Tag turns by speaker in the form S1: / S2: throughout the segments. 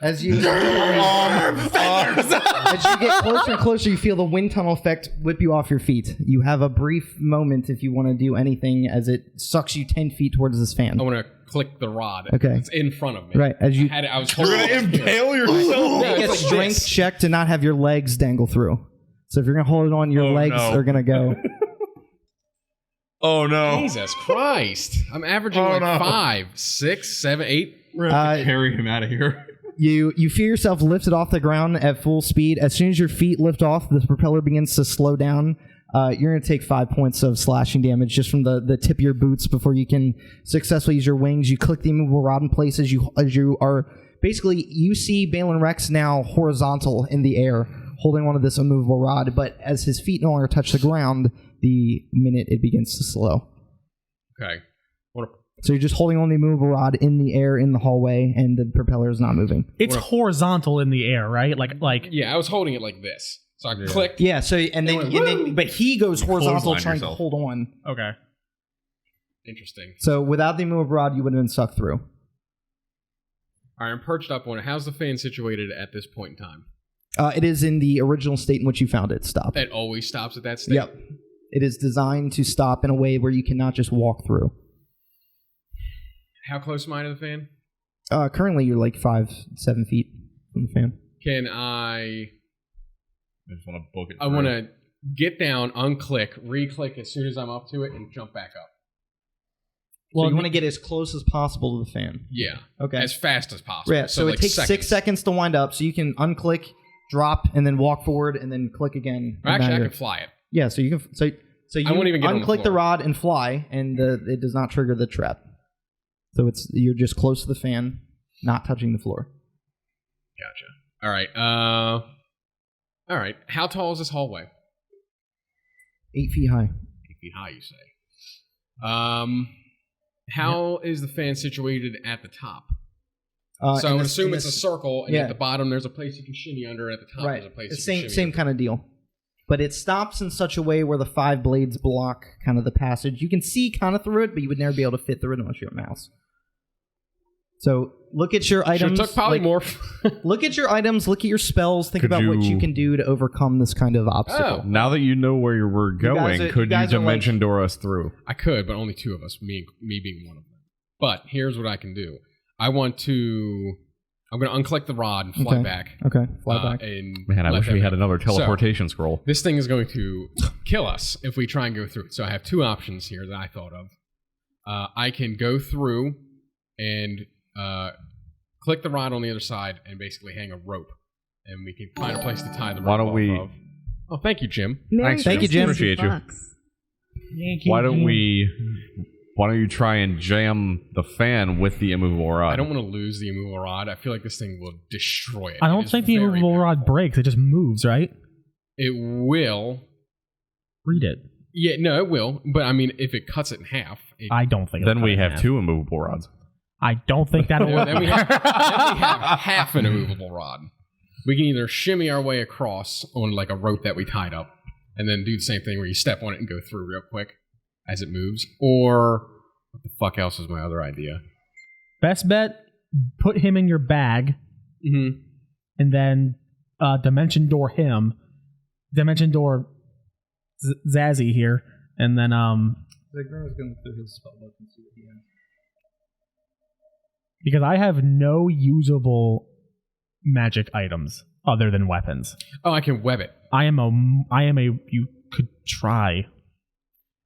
S1: As you get closer and closer, you feel the wind tunnel effect whip you off your feet. You have a brief moment if you want to do anything as it sucks you 10 feet towards this fan.
S2: I want to click the rod.
S1: Okay.
S2: It's in front of me.
S1: Right. As you,
S2: I was
S3: You're going to impale yourself.
S2: Yeah,
S1: get
S2: it's
S1: a
S2: like
S1: strength
S2: this.
S1: check to not have your legs dangle through. So if you're going to hold it on, your legs are going to go.
S3: Oh, no.
S2: Jesus Christ. I'm averaging 5, 6, 7, 8.
S3: We're going to have to carry him out of here.
S1: You feel yourself lifted off the ground at full speed. As soon as your feet lift off, the propeller begins to slow down. You're going to take 5 points of slashing damage just from the tip of your boots before you can successfully use your wings. You click the immovable rod in place as you are... Basically, you see Balin Rex now horizontal in the air, holding onto this immovable rod, but as his feet no longer touch the ground, the minute it begins to slow.
S2: Okay.
S1: So you're just holding on the immovable rod in the air in the hallway, and the propeller is not moving.
S4: It's horizontal in the air, right? Like.
S2: Yeah, I was holding it like this. So I clicked.
S1: Yeah, so but he goes horizontal trying to hold on.
S4: Okay.
S2: Interesting.
S1: So without the immovable rod, you would have been sucked through.
S2: All right, I'm perched up on it. How's the fan situated at this point in time?
S1: It is in the original state in which you found it. Stop.
S2: It always stops at that state?
S1: Yep. It is designed to stop in a way where you cannot just walk through.
S2: How close am I to the fan?
S1: Currently, you're like 5-7 feet from the fan.
S2: Can I
S3: just want to book it.
S2: I want to get down, unclick, re-click as soon as I'm up to it, and jump back up.
S1: Well, you want to get as close as possible to the fan.
S2: Yeah.
S1: Okay.
S2: As fast as possible.
S1: Yeah, so
S2: like
S1: it takes 6 seconds to wind up, so you can unclick, drop, and then walk forward, and then click again.
S2: Actually, I can fly it.
S1: Yeah, so you can. So you
S2: I won't even get on the
S1: unclick the
S2: floor.
S1: rod and fly, and it does not trigger the trap. So you're just close to the fan, not touching the floor.
S2: Gotcha. All right. All right. How tall is this hallway?
S1: 8 feet high.
S2: 8 feet high, you say. How is the fan situated at the top? So I would assume it's a circle, and at the bottom there's a place you can shimmy under, and at the top there's a place you can shimmy
S1: same
S2: under.
S1: kind of deal. But it stops in such a way where the 5 blades block kind of the passage. You can see kind of through it, but you would never be able to fit through it unless you're a mouse. So look at your items.
S2: Sure took polymorph.
S1: Look at your items. Look at your spells. Think about what you can do to overcome this kind of obstacle.
S3: Now that you know where we're going, could you dimension door us through?
S2: I could, but only 2 of us, me being one of them. But here's what I can do. I'm going to unclick the rod and fly back.
S1: Okay, fly back.
S3: Man, I wish we had another teleportation scroll.
S2: This thing is going to kill us if we try and go through it. So I have 2 options here that I thought of. I can go through and click the rod on the other side and basically hang a rope, and we can find a place to tie the rope.
S3: Why don't we?
S2: Oh, thank you, Jim.
S3: Thanks,
S1: thank you, Jim.
S3: Appreciate you. Why don't you try and jam the fan with the immovable rod?
S2: I don't want to lose the immovable rod. I feel like this thing will destroy it.
S4: I don't think the immovable rod breaks. It just moves, right?
S2: It will.
S4: Read it.
S2: Yeah, no, it will. But I mean, if it cuts it in half,
S4: I don't think.
S3: Then we have 2 immovable rods.
S4: I don't think that'll work.
S2: Then we have half an immovable rod. We can either shimmy our way across on like a rope that we tied up, and then do the same thing where you step on it and go through real quick as it moves, or what the fuck else is my other idea?
S4: Best bet: put him in your bag, and then dimension door him, dimension door Zazzy here, and then
S1: Zagrero's going through his spell book and see what he has.
S4: Because I have no usable magic items other than weapons.
S2: Oh, I can web it.
S4: I am a. You could try.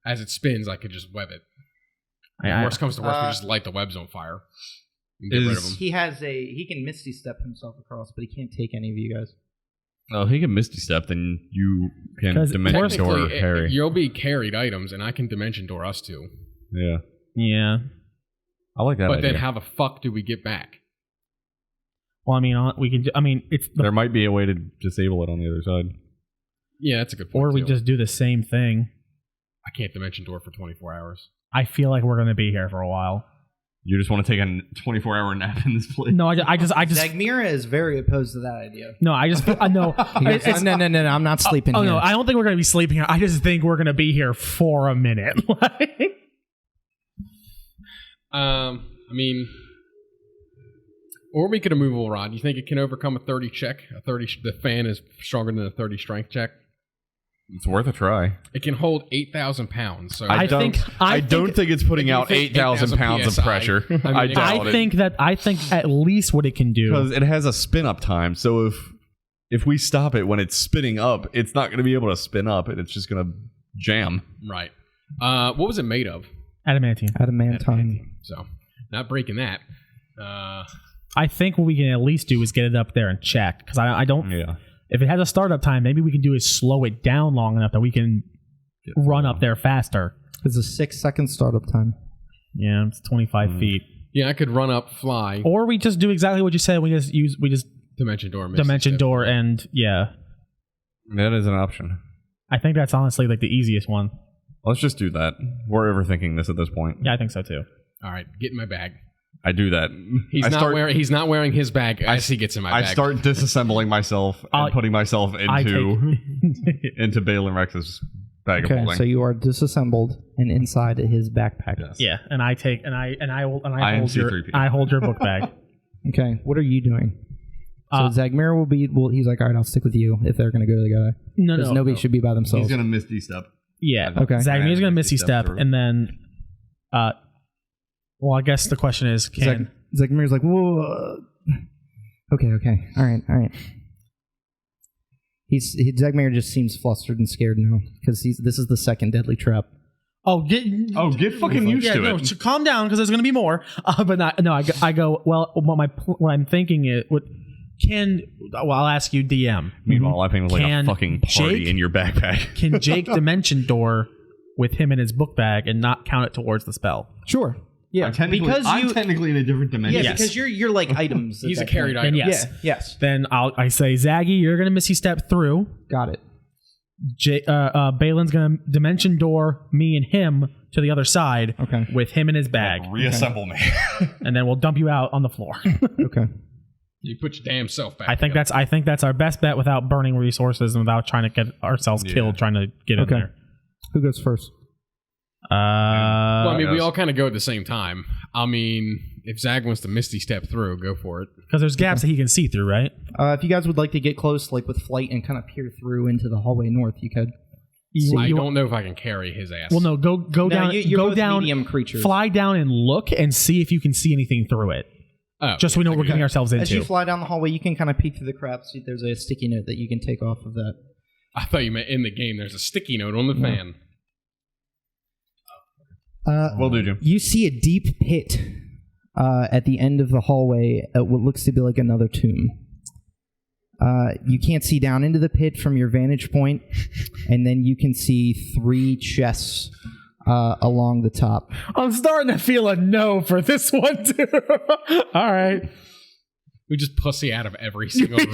S2: As it spins, I could just web it. Worst comes to worst, we just light the webs on fire. And get rid of them.
S1: He can Misty Step himself across, but he can't take any of you guys.
S3: Oh, he can Misty Step, then you can dimension door Harry.
S2: You'll be carried items, and I can dimension door us 2.
S3: Yeah.
S4: Yeah.
S3: I like that
S2: But
S3: idea.
S2: then how the fuck do we get back?
S4: Well, I mean, we can. I mean, it's
S3: there might be a way to disable it on the other side.
S2: Yeah, that's a good point.
S4: Or we just do the same thing.
S2: I can't dimension door for 24 hours.
S4: I feel like we're going to be here for a while.
S3: You just want to take a 24-hour nap in this place?
S4: No, I just.
S1: Zagmira is very opposed to that idea.
S4: No, I just. No.
S1: No, I'm not sleeping here.
S4: Oh, no, I don't think we're going to be sleeping here. I just think we're going to be here for a minute.
S2: I mean, Or we could a movable rod. You think it can overcome a 30 check? The fan is stronger than a 30 strength check.
S3: It's worth a try.
S2: It can hold 8,000 pounds. So
S3: I don't think it's putting out 8,000 pounds of
S2: PSI.
S3: pressure.
S2: I
S4: think at least what it can do,
S3: because it has a spin up time. So if we stop it when it's spinning up, it's not going to be able to spin up, and it's just going to jam.
S2: Right. What was it made of?
S4: Adamantine.
S2: So not breaking that.
S4: I think what we can at least do is get it up there and check, because I don't.
S3: Yeah.
S4: If it has a startup time, maybe we can do is slow it down long enough that we can run up there faster.
S1: It's a 6-second startup time.
S4: Yeah, it's 25 feet.
S2: Yeah, I could run up, fly.
S4: Or we just do exactly what you said. We just
S2: Dimension door.
S4: Dimension door, and yeah,
S3: That is an option.
S4: I think that's honestly like the easiest one.
S3: Let's just do that. We're overthinking this at this point.
S4: Yeah, I think so too.
S2: All right, get in my bag.
S3: I do that.
S2: He's not wearing his bag as he gets in my bag.
S3: I start disassembling myself and putting myself into Balin Rex's bag of holding.
S1: So you are disassembled and inside his backpack.
S3: Yes.
S4: Yeah, and I hold your book bag.
S1: Okay, what are you doing? So Zagmir will be. Well, he's like, all right, I'll stick with you if they're going to go together.
S4: No,
S1: nobody should be by themselves.
S3: He's going to Misty Step.
S4: Yeah.
S1: Okay.
S4: Zagmir's going to Misty Step,
S3: through.
S4: and then, well, I guess the question is, can
S1: Zagmir's like, whoa. Okay, all right. Zagmir just seems flustered and scared now because this is the second deadly trap.
S3: Get fucking used to it.
S4: So calm down because there's going to be more. But I go. Well, what I'm thinking is, I'll ask you, DM.
S3: Meanwhile, I think like a fucking party
S4: Jake,
S3: in your backpack.
S4: Can Jake Dimension Door with him in his book bag and not count it towards the spell?
S1: Sure. Yeah,
S3: I'm technically in a different dimension.
S1: Yeah, because you're like items.
S2: He's a carried item.
S1: Yes.
S4: Then I say, Zaggy, you're going to Misty Step through.
S1: Got it.
S4: Balin's going to Dimension Door me and him to the other side.
S1: Okay.
S4: With him in his bag.
S3: Reassemble me.
S4: And then we'll dump you out on the floor.
S1: Okay.
S2: You put your damn self back.
S4: I think that's our best bet without burning resources and without trying to get ourselves killed trying to get in there.
S1: Who goes first?
S2: Well, I mean, we all kind of go at the same time. I mean, if Zag wants to Misty Step through, go for it.
S4: Because there's gaps that he can see through, right?
S1: If you guys would like to get close, like with flight, and kind of peer through into the hallway north, you could.
S2: I don't know if I can carry his ass.
S4: Well, no, go down.
S1: You're
S4: go down.
S1: Medium creatures.
S4: Fly down and look and see if you can see anything through it. Just so we know what we're getting ourselves into.
S1: As you fly down the hallway, you can kind of peek through the cracks. There's a sticky note that you can take off of that.
S2: I thought you meant in the game. There's a sticky note on the fan.
S3: Will do, Jim.
S1: You see a deep pit at the end of the hallway at what looks to be like another tomb. You can't see down into the pit from your vantage point, and then you can see 3 chests along the top.
S4: I'm starting to feel a no for this one, too. All right.
S2: We just pussy out of every single room.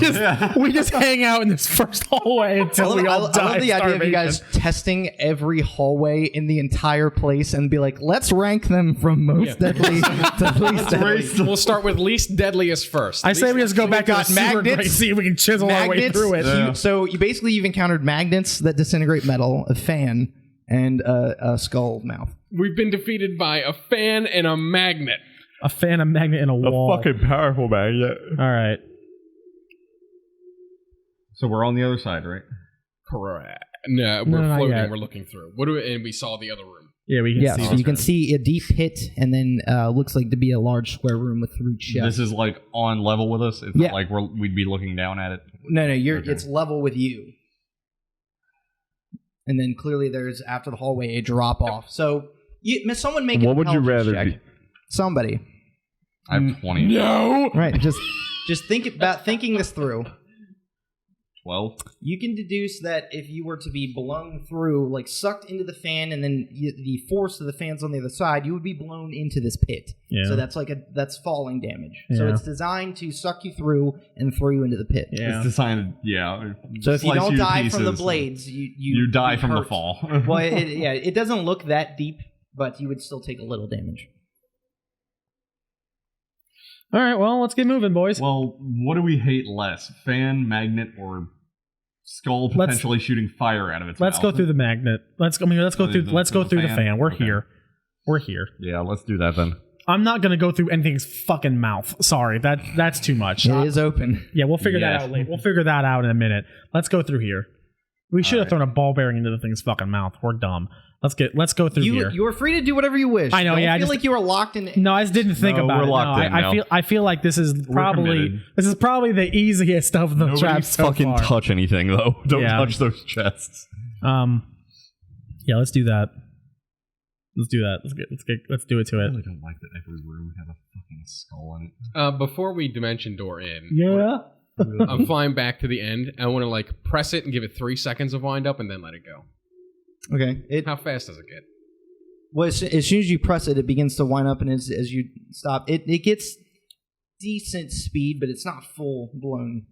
S4: We just hang out in this first hallway until we all die.
S1: I love the idea of you guys testing every hallway in the entire place and be like, let's rank them from most deadly to least deadly.
S2: We'll start with least deadliest first.
S4: I say we just go back to the sewer and see if we can chisel our way through it.
S1: So you've encountered magnets that disintegrate metal, a fan, and a skull mouth.
S2: We've been defeated by a fan and a magnet.
S4: A fan, a magnet, and a wall.
S3: A fucking powerful magnet.
S4: All right.
S3: So we're on the other side, right?
S2: Correct. No, we're floating. We're looking through. And we saw the other room.
S4: Yeah, we can see.
S1: So you can see a deep pit, and then looks like to be a large square room with 3 chests.
S3: This is like on level with us. It's not like we'd be looking down at it.
S1: No, it's level with you. And then clearly there's after the hallway a drop off. So someone make.
S3: What would you rather
S1: check.
S3: be?
S1: Somebody.
S3: I have 20.
S2: No.
S1: Right. Just think about thinking this through.
S3: 12.
S1: You can deduce that if you were to be blown through, like sucked into the fan, and then the force of the fan's on the other side, you would be blown into this pit. Yeah. So that's falling damage. Yeah. So it's designed to suck you through and throw you into the pit.
S3: Yeah. It's designed,
S1: So if you don't die from the blades, you
S3: die from the fall.
S1: Well, it doesn't look that deep, but you would still take a little damage.
S4: All right, well, let's get moving, boys.
S3: Well, what do we hate less? Fan, magnet, or skull potentially shooting fire out of its mouth?
S4: Let's go through the magnet. Let's go through the fan. We're here.
S3: Yeah, let's do that then.
S4: I'm not gonna go through anything's fucking mouth. Sorry, that's too much.
S1: It is open.
S4: Yeah, we'll figure that out later. We'll figure that out in a minute. Let's go through here. We should have thrown a ball bearing into the thing's fucking mouth. We're dumb. Let's go through here.
S1: You are free to do whatever you wish.
S4: I know.
S1: Don't
S4: I
S1: feel like you are locked in.
S4: No, I just didn't think about
S3: we're
S4: it.
S3: locked in now.
S4: I feel like this is probably the easiest of the traps so
S3: fucking
S4: far.
S3: touch anything though. Don't touch those chests.
S4: Yeah, let's do that. Let's do that. Let's do it to
S3: I
S4: it.
S3: really don't like that every room has a fucking skull in it.
S2: Before we dimension door in,
S4: Yeah.
S2: I'm flying back to the end. I want to like press it and give it 3 seconds of wind up and then let it go.
S1: Okay.
S2: How fast does it get?
S1: Well, as soon as you press it, it begins to wind up, and as you stop, it gets decent speed, but it's not full blown.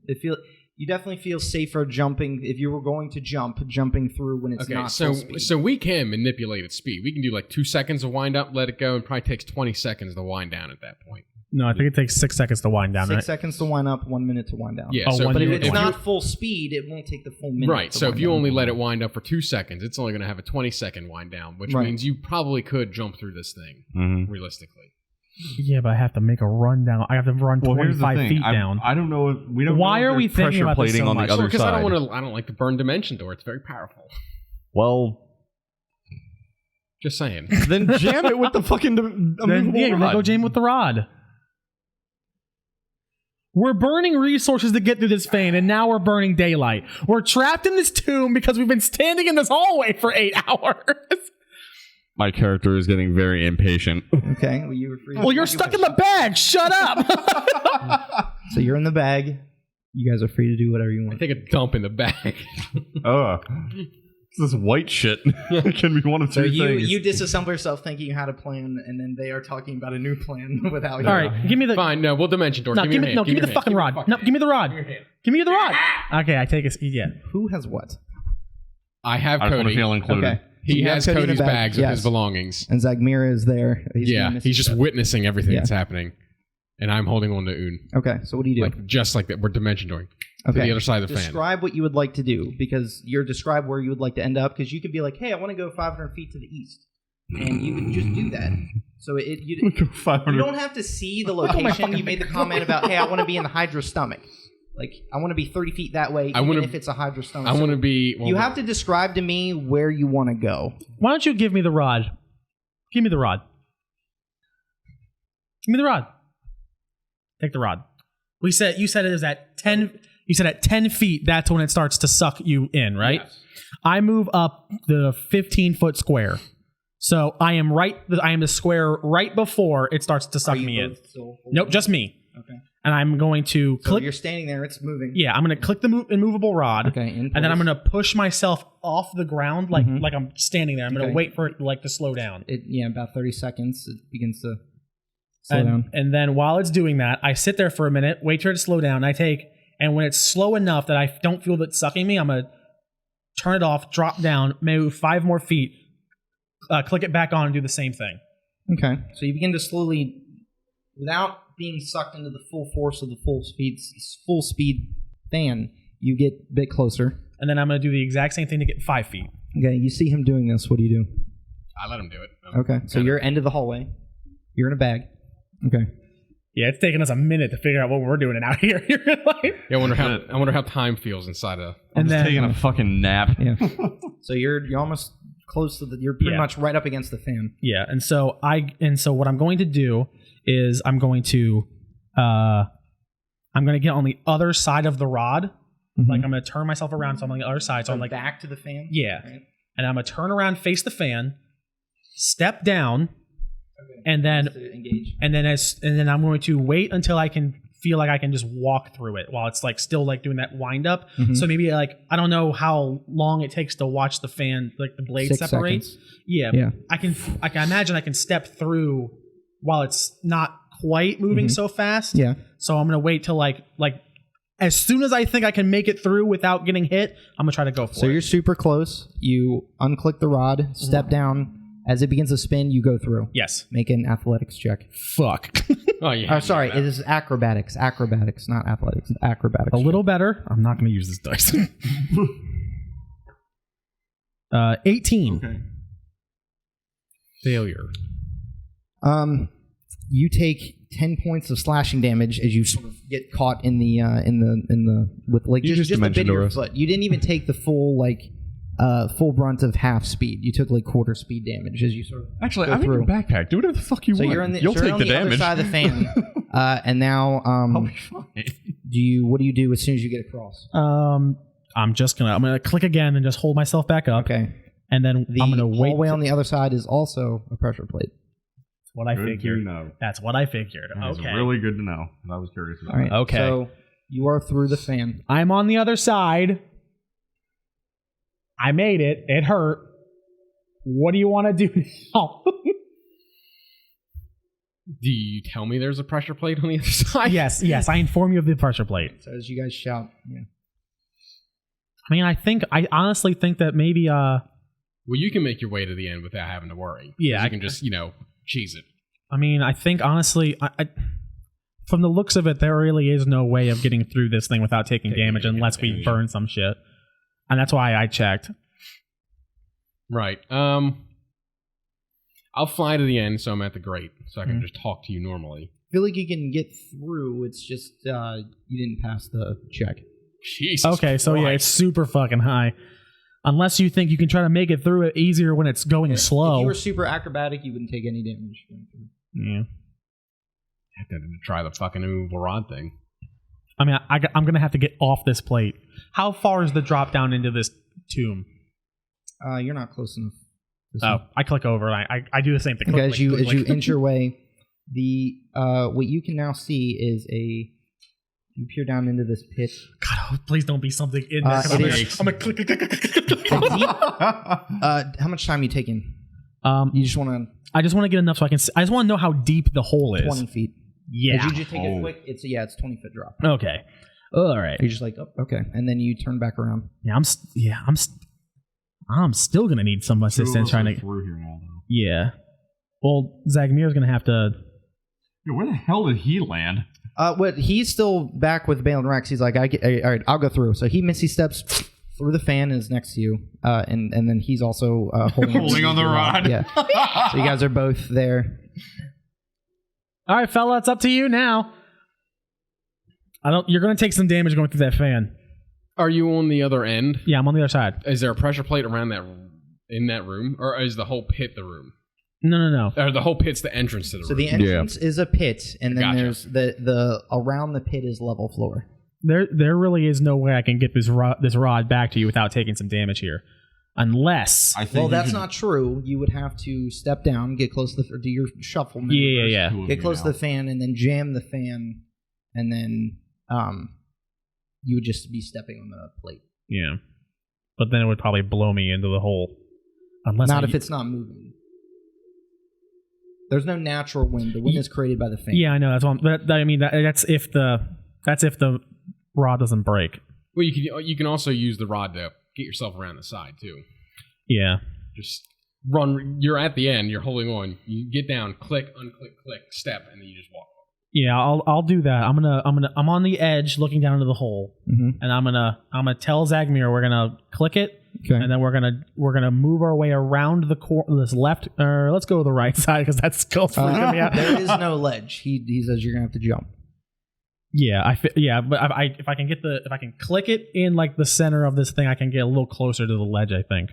S1: You definitely feel safer jumping if you were going to jumping through when it's not full speed.
S2: So we can manipulate its speed. We can do like 2 seconds of wind up, let it go, and probably takes 20 seconds to wind down at that point.
S4: No, I think it takes 6 seconds to wind down.
S1: 6 seconds to wind up, 1 minute to wind down.
S2: Yeah,
S1: but if it's not full speed, it won't take the full minute.
S2: Right. So if you only let it wind up for 2 seconds, it's only going to have a 20-second wind down, which means you probably could jump through this thing realistically.
S4: Yeah, but I have to make a run down. I have to run 25 feet down.
S3: I don't know if we don't.
S4: Why
S3: know
S4: are we thinking about this
S3: plating
S4: so
S3: on
S4: much?
S3: the other
S2: Because
S3: side?
S2: I don't like the burn dimension door. It's very powerful.
S3: Well,
S2: just saying.
S3: then jam it with the fucking
S4: Then go jam with the rod. We're burning resources to get through this fan, and now we're burning daylight. We're trapped in this tomb because we've been standing in this hallway for 8 hours.
S3: My character is getting very impatient.
S1: Okay. Well, you were free.
S4: Well, you're stuck in the bag. Shut up.
S1: So you're in the bag. You guys are free to do whatever you want.
S2: Take a dump in the bag.
S3: This white shit. It can be one of two things.
S1: You disassemble yourself thinking you had a plan, and then they are talking about a new plan without you.
S4: All right, give me the.
S2: Fine, no, we'll dimension door.
S4: No,
S2: give me
S4: the fucking rod. No, give me the rod. Give me the rod. Okay, I take a. Yeah.
S1: Who has what?
S2: I have
S3: I just want to
S2: Cody.
S3: feel included.
S1: Okay.
S2: He has
S1: Cody in
S2: Cody's
S1: the bag.
S2: bags with his belongings.
S1: And Zagmira is there.
S2: He's just witnessing everything that's happening. And I'm holding on to Un.
S1: Okay, so what do you do?
S2: Just like that. We're dimension dooring. To the other side of the fan.
S1: Describe what you would like to do, because you're describe where you would like to end up, because you could be like, hey, I want to go 500 feet to the east. And you can just do that. So you don't have to see the location. You made the comment about, hey, I want to be in the Hydra stomach. Like, I want to be 30 feet that way, even if it's a Hydra stomach.
S2: I want to be...
S1: you have to describe to me where you want to go.
S4: Why don't you give me the rod? Give me the rod. Give me the rod. Take the rod. You said it was at 10... You said at 10 feet, that's when it starts to suck you in, right? Yes. I move up the 15-foot square. So I am the square right before it starts to suck me in. Nope, just me.
S1: Okay.
S4: And I'm going to click.
S1: You're standing there, it's moving.
S4: Yeah, I'm going to click the immovable rod.
S1: Okay.
S4: And then I'm going to push myself off the ground like I'm standing there. I'm going to wait for it to slow down.
S1: About 30 seconds, it begins to slow down.
S4: And then while it's doing that, I sit there for a minute, wait for it to slow down. And when it's slow enough that I don't feel that sucking me, I'm going to turn it off, drop down, move 5 more feet, click it back on, and do the same thing.
S1: Okay. So you begin to slowly, without being sucked into the full force of the full speed fan, you get a bit closer.
S4: And then I'm going to do the exact same thing to get 5 feet.
S1: Okay. You see him doing this. What do you do?
S2: I let him do it.
S1: Okay. So you're end of the hallway. You're in a bag. Okay.
S4: Yeah, it's taking us a minute to figure out what we're doing out here.
S2: I wonder how time feels inside a.
S3: I'm just taking a fucking nap.
S1: Yeah. So you're almost close to you're pretty much right up against the fan.
S4: Yeah, and so what I'm going to do is I'm going to get on the other side of the rod. Mm-hmm. Like I'm going to turn myself around so I'm on the other side. So I'm like
S1: back to the fan.
S4: Yeah, right. And I'm going to turn around, face the fan, step down. Okay. And then I'm going to wait until I can feel like I can just walk through it while it's like still like doing that wind up. Mm-hmm. So maybe like I don't know how long it takes to watch the fan, like the blade
S1: 6
S4: separate.
S1: Seconds.
S4: Yeah. I can imagine I can step through while it's not quite moving so fast.
S1: Yeah.
S4: So I'm gonna wait till like as soon as I think I can make it through without getting hit, I'm gonna try to go for it.
S1: So you're super close. You unclick the rod, step down. As it begins to spin, you go through.
S4: Yes.
S1: Make an athletics check.
S4: Fuck.
S2: Oh, yeah.
S1: Sorry. It is acrobatics. Acrobatics, not athletics. Acrobatics.
S4: A little better. I'm not going to use this dice. 18.
S2: Okay. Failure.
S1: You take 10 points of slashing damage as you sort of get caught in the with like just a bit of your foot. You didn't even take the full full brunt of half speed. You took like quarter speid damage as you sort of
S3: Actually, I'm in your backpack. Do whatever the fuck you want. You'll take the damage.
S1: Other side of the fan. And now
S3: I'll be fine.
S1: what do you do as soon as you get across?
S4: I'm gonna click again and just hold myself back up.
S1: Okay.
S4: And then I'm gonna wait.
S1: The hallway on the other side is also a pressure plate.
S4: What I figured. That's what I figured.
S3: That's
S4: okay.
S3: really good to know. I was curious about
S1: All right.
S3: that.
S4: Okay.
S1: So you are through the fan.
S4: I'm on the other side. I made it. It hurt. What do you want to do now?
S2: Do you tell me there's a pressure plate on the other side?
S4: Yes. I inform you of the pressure plate.
S1: So as you guys shout, yeah.
S4: I mean, I honestly think that maybe
S2: Well, you can make your way to the end without having to worry.
S4: Yeah,
S2: you can just cheese it.
S4: I mean, I think honestly, I from the looks of it, there really is no way of getting through this thing without taking damage unless we burn some shit, and that's why I checked.
S2: Right. I'll fly to the end, so I'm at the grate, so I can just talk to you normally.
S1: I feel like you can get through. It's just you didn't pass the check.
S2: Jesus.
S4: Okay, so yeah, it's super fucking high. Unless you think you can try to make it through it easier when it's going slow.
S1: If you were super acrobatic, you wouldn't take any damage.
S4: Yeah.
S2: I have to try the fucking immovable rod thing.
S4: I mean, I'm going to have to get off this plate. How far is the drop down into this tomb?
S1: You're not close enough.
S4: I click over. And I do the same thing.
S1: Okay, as you inch your way, what you can now see is you peer down into this pit.
S4: God, please don't be something in there. I'm gonna click.
S1: How much time are you taking? You just want to.
S4: I just want to get enough so I can. I just want to know how deep the hole is.
S1: 20 feet.
S4: Yeah.
S1: As you just take a quick. It's 20-foot drop.
S4: Okay. All right.
S1: You're just like, oh, okay, and then you turn back around.
S4: Yeah, I'm still gonna need some assistance trying to.
S3: Through here now, though.
S4: Yeah. Well, Zagmir's gonna have to.
S3: Yeah, where the hell did he land?
S1: He's still back with Bale and Rex. He's like, all right, I'll go through. So he misty steps through the fan, is next to you, and then he's also holding
S3: on the rod.
S1: Yeah. So you guys are both there.
S4: All right, fella, it's up to you now. You're gonna take some damage going through that fan.
S2: Are you on the other end?
S4: Yeah, I'm on the other side.
S2: Is there a pressure plate around in that room, or is the whole pit the room?
S4: No.
S2: Or the whole pit's the entrance to the room.
S1: So the entrance is a pit, and then there's the around the pit is level floor.
S4: There really is no way I can get this rod back to you without taking some damage here, unless.
S1: That's not true. You would have to step down, get close to do your shuffle.
S4: Yeah.
S1: Get close to the fan, and then jam the fan, and then you would just be stepping on the plate.
S4: Yeah, but then it would probably blow me into the hole.
S1: If it's not moving. There's no natural wind. The wind is created by the fan.
S4: Yeah, I know. That's one. That's if the rod doesn't break.
S2: Well, you can also use the rod to get yourself around the side too.
S4: Yeah.
S2: Just run. You're at the end. You're holding on. You get down, click, unclick, click, step, and then you just walk.
S4: Yeah, I'll do that. I'm on the edge, looking down into the hole, and I'm gonna tell Zagmir we're gonna click it. Okay. And then we're gonna move our way around this left. Let's go to the right side because that's close.
S1: There is no ledge. He says you're gonna have to jump.
S4: Yeah, but if I can click it in like the center of this thing, I can get a little closer to the ledge. I think,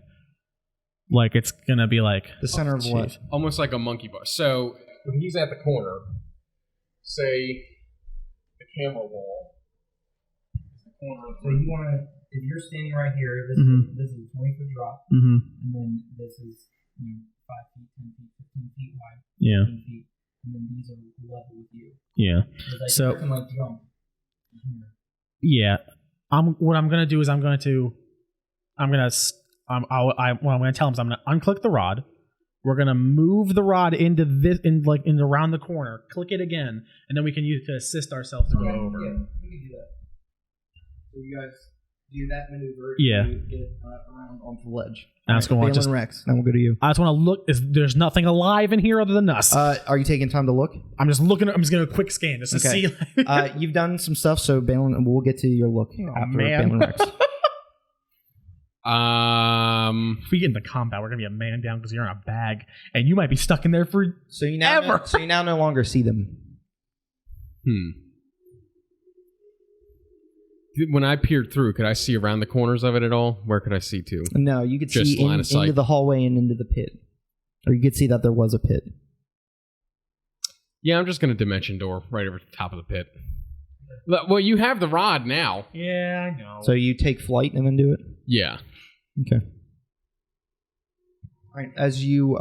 S4: like it's gonna be like
S1: the center of what?
S2: Almost like a monkey bar. So when he's at the corner, say the camera wall is the corner.
S1: So you want to. If you're standing right here, this is a 20-foot drop, and then this is 5 feet, 10 feet, 15 feet wide, 15 feet, and then these are level with you.
S4: Yeah.
S1: So you can jump.
S4: Yeah. What I'm gonna do is I'm gonna tell him is I'm gonna unclick the rod. We're gonna move the rod into this in around the corner. Click it again, and then we can use it to assist ourselves to go over.
S1: Yeah, you can do that. So you guys do that maneuver.
S4: Yeah.
S1: To get around onto the ledge.
S4: That's going
S1: on. Rex. Then we'll go to you.
S4: I just want to look. There's nothing alive in here other than us.
S1: Are you taking time to look?
S4: I'm just looking. I'm just gonna quick scan just to see.
S1: You've done some stuff, so Balin, we'll get to your look after Balin Rex.
S4: If we get into combat, we're gonna be a man down because you're in a bag, and you might be stuck in there for
S1: So you now no longer see them.
S2: When I peered through, could I see around the corners of it at all? Where could I see to?
S1: No, you could
S2: Just
S1: see
S2: line of sight.
S1: into the hallway and into the pit. Or you could see that there was a pit.
S2: Yeah, I'm just going to dimension door right over the top of the pit. Well, you have the rod now.
S4: Yeah, I know.
S1: So you take flight and then do it?
S2: Yeah.
S1: Okay. All right. As you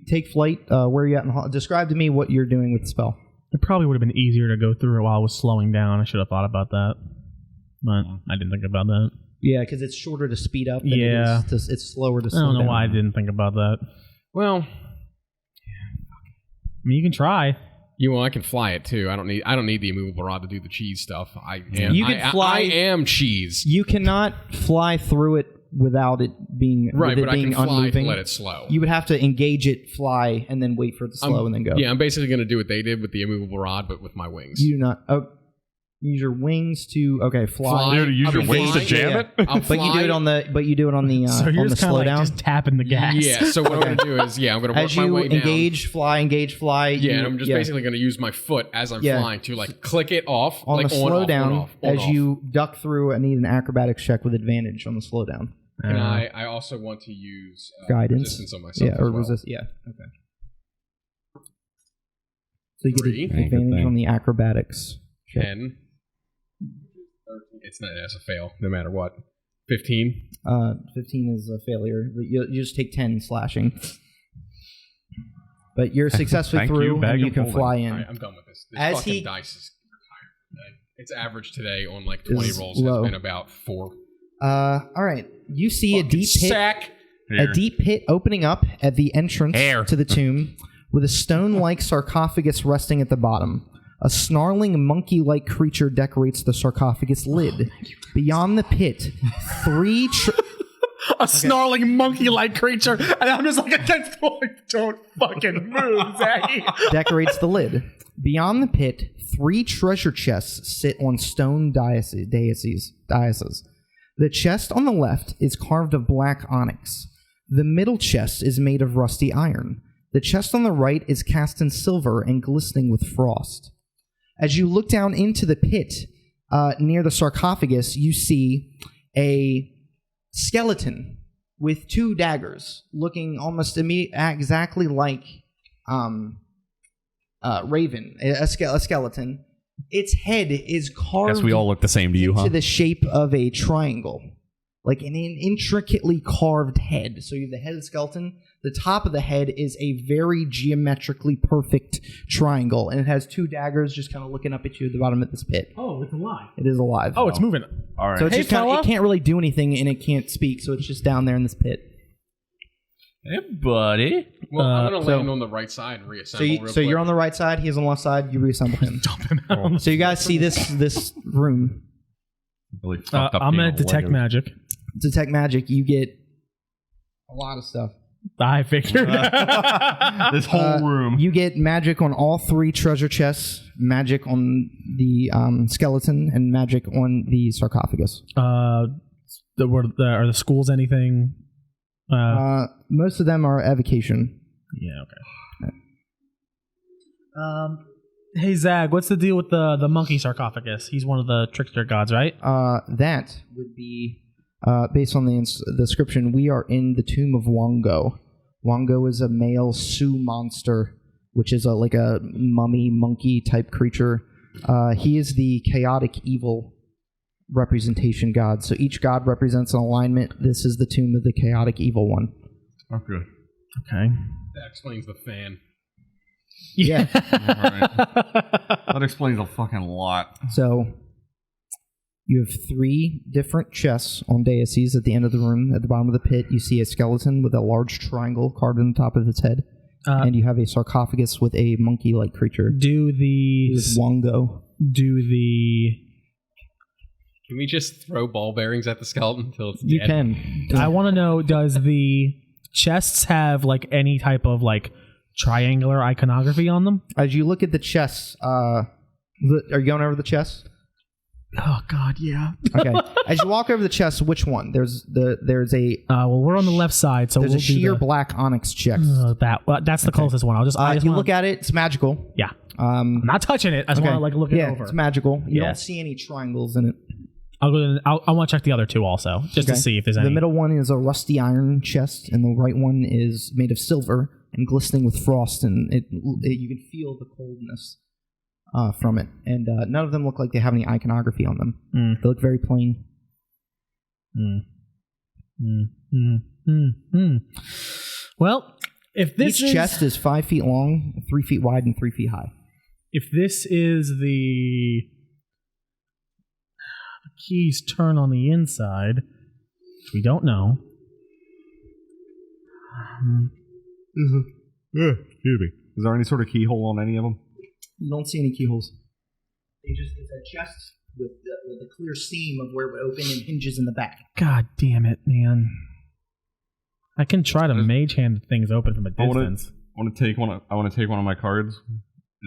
S1: take flight, where are you at in the hall? Describe to me what you're doing with the spell.
S4: It probably would have been easier to go through it while I was slowing down. I should have thought about that, but I didn't think about that.
S1: Yeah, because it's shorter to speed up. Than
S4: Yeah.
S1: it's slower to slow
S4: I
S1: down.
S4: don't know why I didn't think about that.
S2: Well,
S4: I mean, you can try.
S2: I can fly it too. I don't need the immovable rod to do the cheese stuff. I am cheese.
S1: You cannot fly through it without it being
S2: Right,
S1: with it
S2: but I
S1: being
S2: can fly
S1: unmoving.
S2: to let it slow.
S1: You would have to engage it, fly, and then wait for it to slow and then go.
S2: Yeah, I'm basically going to do what they did with the immovable rod, but with my wings.
S1: You do not. Use your wings to fly.
S3: You use your wings to jam it.
S1: But you do it on the. But you do it on the.
S4: So you're
S1: on the
S4: just kind of like
S1: slowdown.
S4: just tapping the gas.
S2: Yeah. So what I'm going to do is, I'm going to work
S1: As
S2: my
S1: you
S2: way down.
S1: engage, fly.
S2: Yeah, and I'm just basically going to use my foot as I'm flying to click it off
S1: on
S2: like
S1: the
S2: on,
S1: slowdown.
S2: off, on,
S1: As
S2: off.
S1: you duck through, I need an acrobatics check with advantage on the slowdown.
S2: And I also want to use
S1: guidance
S2: resistance on myself.
S1: Yeah,
S2: as
S1: or
S2: well.
S1: resist. Yeah. Okay. So you
S2: 3.
S1: get advantage on the acrobatics.
S2: 10. 13. It's not. That's a fail, no matter what. 15.
S1: 15 is a failure. You just take 10 slashing. But you're successfully through, and you can fly in.
S2: All right, I'm done with this. This
S1: As
S2: fucking dice is retired today. Its average today on 20
S1: Is
S2: rolls
S1: low.
S2: has been about 4.
S1: All right. You see a deep pit.
S2: Sack.
S1: A deep pit opening up at the entrance to the tomb, with a stone-like sarcophagus resting at the bottom. A snarling monkey-like creature decorates the sarcophagus lid. Beyond the pit, 3...
S4: A snarling monkey-like creature, and I'm just like, don't fucking move, Zachy.
S1: decorates the lid. Beyond the pit, 3 treasure chests sit on stone daises. The chest on the left is carved of black onyx. The middle chest is made of rusty iron. The chest on the right is cast in silver and glistening with frost. As you look down into the pit near the sarcophagus, you see a skeleton with 2 daggers, looking almost exactly like Raven, a skeleton. Its head is carved.
S3: Guess we all look the same to you, huh?
S1: Into the shape of a triangle, like an intricately carved head. So you have the head of the skeleton. The top of the head is a very geometrically perfect triangle, and it has 2 daggers just kind of looking up at you at the bottom of this pit.
S4: Oh, it's alive.
S1: It is alive.
S4: Oh, it's moving.
S3: All right.
S1: So it's
S4: Hey,
S1: just kinda,
S4: fella.
S1: it can't really do anything, and it can't speak, so it's just down there in this pit.
S3: Hey, buddy.
S2: Well, I'm going to
S1: so-
S2: land on the right side and reassemble
S1: So you're on the right side, he's on the left side, you reassemble him. So you guys see this room.
S3: Really fucked up
S4: I'm
S3: being
S4: gonna
S3: a
S4: detect
S3: Lego.
S4: magic.
S1: Detect magic, you get a lot of stuff.
S4: I figured.
S3: This whole room.
S1: You get magic on all 3 treasure chests, magic on the skeleton, and magic on the sarcophagus.
S4: Are the schools anything?
S1: Most of them are evocation.
S4: Yeah. Okay. Hey Zag, what's the deal with the monkey sarcophagus? He's one of the trickster gods, right?
S1: That would be based on the description. We are in the tomb of Wongo. Wongo is a male Sioux monster, which is like a mummy monkey type creature. He is the chaotic evil representation god. So each god represents an alignment. This is the tomb of the chaotic evil one.
S3: Oh, good.
S4: Okay.
S2: That explains the fan.
S1: Yeah.
S3: That explains a fucking lot.
S1: So you have 3 different chests on daises at the end of the room. At the bottom of the pit, you see a skeleton with a large triangle carved on the top of its head. And you have a sarcophagus with a monkey-like creature. With Wongo.
S2: Can we just throw ball bearings at the skeleton until it's
S1: You
S2: dead?
S1: can.
S4: I want to know, does the chests have like any type of like triangular iconography on them?
S1: As you look at the chests, are you going over the chests?
S4: Oh God, yeah.
S1: Okay. As you walk over the chest, which one? There's a
S4: Well, we're on the left side, so
S1: there's
S4: we'll
S1: a sheer black onyx chest.
S4: That's the closest one. I just
S1: you look at it. It's magical.
S4: Yeah. I'm not touching it. I just want to like look it over.
S1: It's magical. You
S4: Yeah.
S1: don't see any triangles in it.
S4: I want to check the other two also, just to see if there's any.
S1: The middle one is a rusty iron chest, and the right one is made of silver and glistening with frost, and you can feel the coldness from it. And none of them look like they have any iconography on them. They look very plain.
S4: Well, if this
S1: Each chest is 5 feet long, 3 feet wide, and 3 feet high.
S4: If this is the keys turn on the inside, which we don't know.
S3: Excuse me. Is there any sort of keyhole on any of them?
S1: You don't see any keyholes. It's a chest with a clear seam of where it would open and hinges in the back.
S4: God damn it, man. I can try to mage hand things open from a distance.
S3: I want to take one of my cards and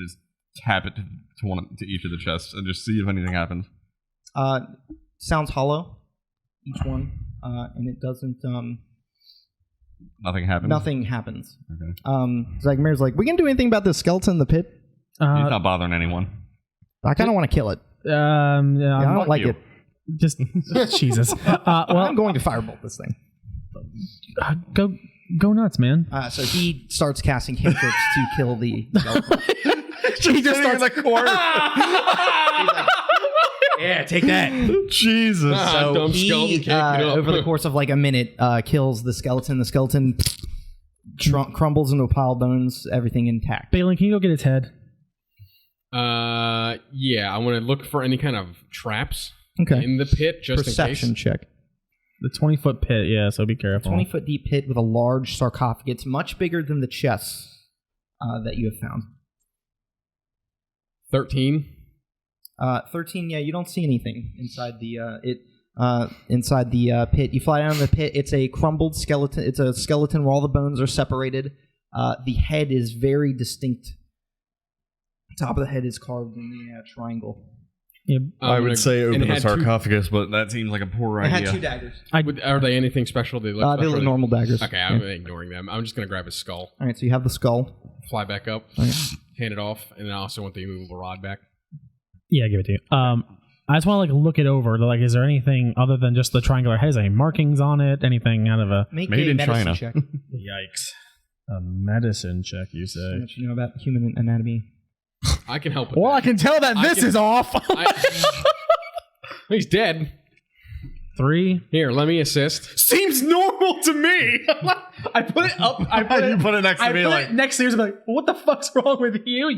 S3: just tap it to each of the chests and just see if anything happens.
S1: Sounds hollow, each one, and it doesn't.
S3: Nothing happens.
S1: Nothing happens.
S3: Okay.
S1: Zagmir's like, we can do anything about this skeleton in the pit?
S3: He's not bothering anyone.
S1: I kind of want to kill it. I don't like it.
S4: Just Jesus. Well,
S1: I'm going to firebolt this thing.
S4: Go nuts, man.
S1: So he starts casting cantrips to kill the skeleton.
S3: He just starts in the corner.
S1: Yeah, take that.
S3: Jesus.
S1: So
S2: dumb
S1: he,
S2: skeleton can't get up.
S1: over the course of like a minute, kills the skeleton. The skeleton crumbles into a pile of bones, everything intact.
S4: Balin, can you go get its head?
S2: Yeah, I want to look for any kind of traps in the pit, just
S1: Perception
S2: in case.
S1: check.
S4: The 20-foot pit, yeah, so be careful.
S1: 20-foot deep pit with a large sarcophagus, much bigger than the chests that you have found.
S2: 13.
S1: 13, yeah, you don't see anything inside the pit. You fly down to the pit. It's a crumbled skeleton. It's a skeleton where all the bones are separated. The head is very distinct. The top of the head is carved in the triangle.
S4: Yeah.
S3: I would say open the sarcophagus, but that seems like a poor
S1: It
S3: idea.
S1: had 2 daggers.
S2: Are they anything special? They look,
S1: They look normal daggers.
S2: Okay, I'm ignoring them. I'm just going to grab his skull.
S1: All right, so you have the skull.
S2: Fly back up,
S1: Right.
S2: hand it off, and then I also want the immovable rod back.
S4: Yeah, give it to you. I just want to like look it over. Like, is there anything other than just the triangular head? Is there any markings on it? Anything out of a
S1: Make
S3: Made
S1: a
S3: in
S1: medicine
S3: China.
S1: check.
S4: yikes? A medicine check, you
S1: How
S4: say?
S1: much you know about human anatomy?
S2: I can help with
S4: Well,
S2: that.
S4: I can tell that this is off.
S2: He's dead.
S4: 3.
S2: Here, let me assist.
S4: Seems normal to me. I put it up. I put
S3: You put it next to me like...
S4: next to yours. I'm like, what the fuck's wrong with you?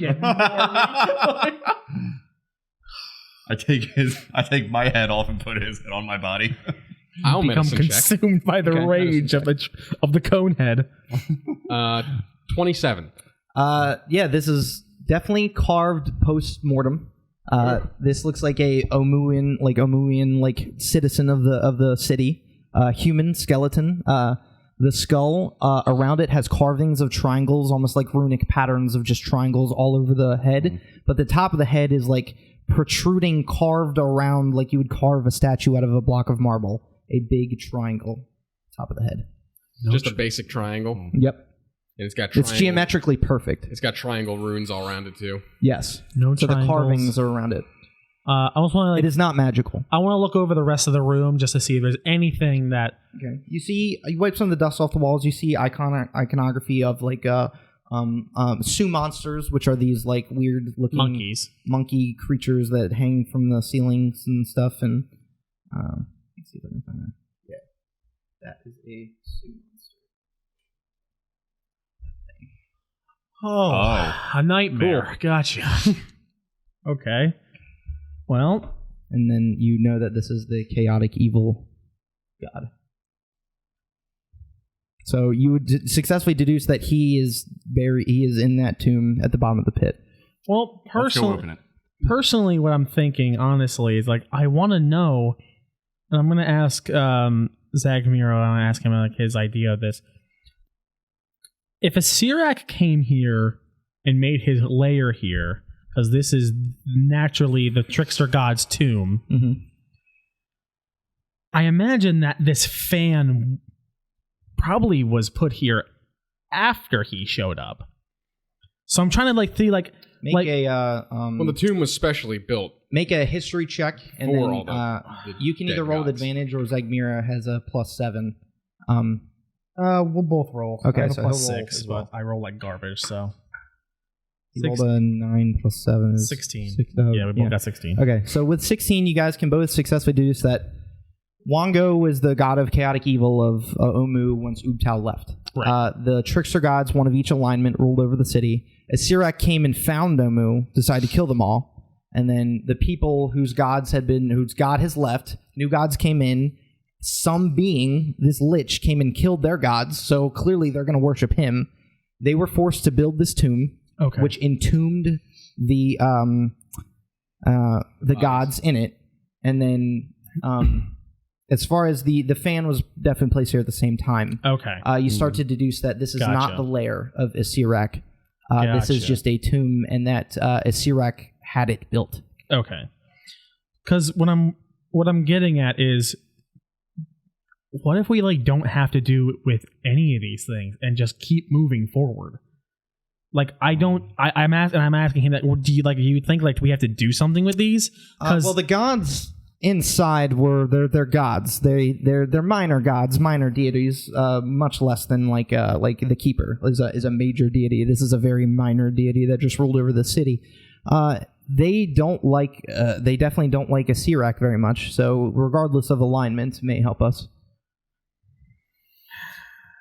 S3: I take my head off and put his head on my body.
S2: I'll
S4: Become
S2: medicine check.
S4: consumed by the rage of the cone head.
S2: 27.
S1: Yeah, this is definitely carved post-mortem. This looks like a Omuian citizen of the city. Human skeleton. The skull around it has carvings of triangles, almost like runic patterns of just triangles all over the head. But the top of the head is like protruding, carved around like you would carve a statue out of a block of marble. A big triangle, top of the head.
S2: Just a basic triangle.
S1: Yep.
S2: And it's got
S1: It's
S2: triangle.
S1: geometrically perfect.
S2: It's got triangle runes all around it too.
S1: Yes.
S4: No
S1: So the
S4: triangles.
S1: carvings are around it.
S4: I also want
S1: It
S4: to
S1: is not magical.
S4: I want to look over the rest of the room just to see if there's anything that.
S1: Okay. You wipe some of the dust off the walls. You see iconography of like Sioux monsters, which are these like weird looking monkey creatures that hang from the ceilings and stuff. And let's see if I can find that. Yeah, that is a Sioux monster.
S4: Oh, a nightmare.
S2: Cool.
S4: Gotcha. Okay. Well,
S1: and then you know that this is the chaotic evil god. So you would successfully deduce that he is in that tomb at the bottom of the pit.
S4: Well,
S3: Let's go open it.
S4: Personally, what I'm thinking, honestly, is like I want to know, and I'm going to ask Zagmiro, I want to ask him like his idea of this. If a Sirak came here and made his lair here, because this is naturally the trickster god's tomb.
S1: Mm-hmm.
S4: I imagine that this fan probably was put here after he showed up. So I'm trying to see
S1: Make
S2: Well, the tomb was specially built.
S1: make a history check, and
S2: For
S1: then
S2: all the
S1: you can either
S2: dead
S1: roll with
S2: gods.
S1: advantage or Zagmira has a +7.
S4: we'll both roll.
S1: Okay,
S4: I have
S1: so
S4: a
S1: he'll
S4: plus
S1: roll
S4: 6,
S1: as
S4: but
S1: well.
S4: I roll like garbage, so
S1: You rolled a 9 + 7 is
S4: 16.
S1: 6,
S4: Yeah, we both got 16.
S1: Okay, so with 16, you guys can both successfully deduce that Wango was the god of chaotic evil of Omu once Ubtao left.
S4: Right.
S1: The trickster gods, one of each alignment, ruled over the city. As Sirak came and found Omu, decided to kill them all. And then the people whose god has left, new gods came in. Some being, this lich, came and killed their gods, so clearly they're going to worship him. They were forced to build this tomb,
S4: Okay.
S1: which entombed the gods in it. And then, as far as the fan was definitely placed here at the same time.
S4: Okay.
S1: You start to deduce that this is not
S4: Gotcha.
S1: the lair of Isirak. This is
S4: Gotcha.
S1: just a tomb, and that Isirak had it built.
S4: Okay. Because what I'm getting at is, what if we don't have to do with any of these things and just keep moving forward? I'm asking him that. Do you think we have to do something with these?
S1: Well, the gods inside were they're gods. They're minor gods, minor deities, much less than like the keeper is a major deity. This is a very minor deity that just ruled over the city. They definitely don't like Isirak very much. So regardless of alignment, may help us.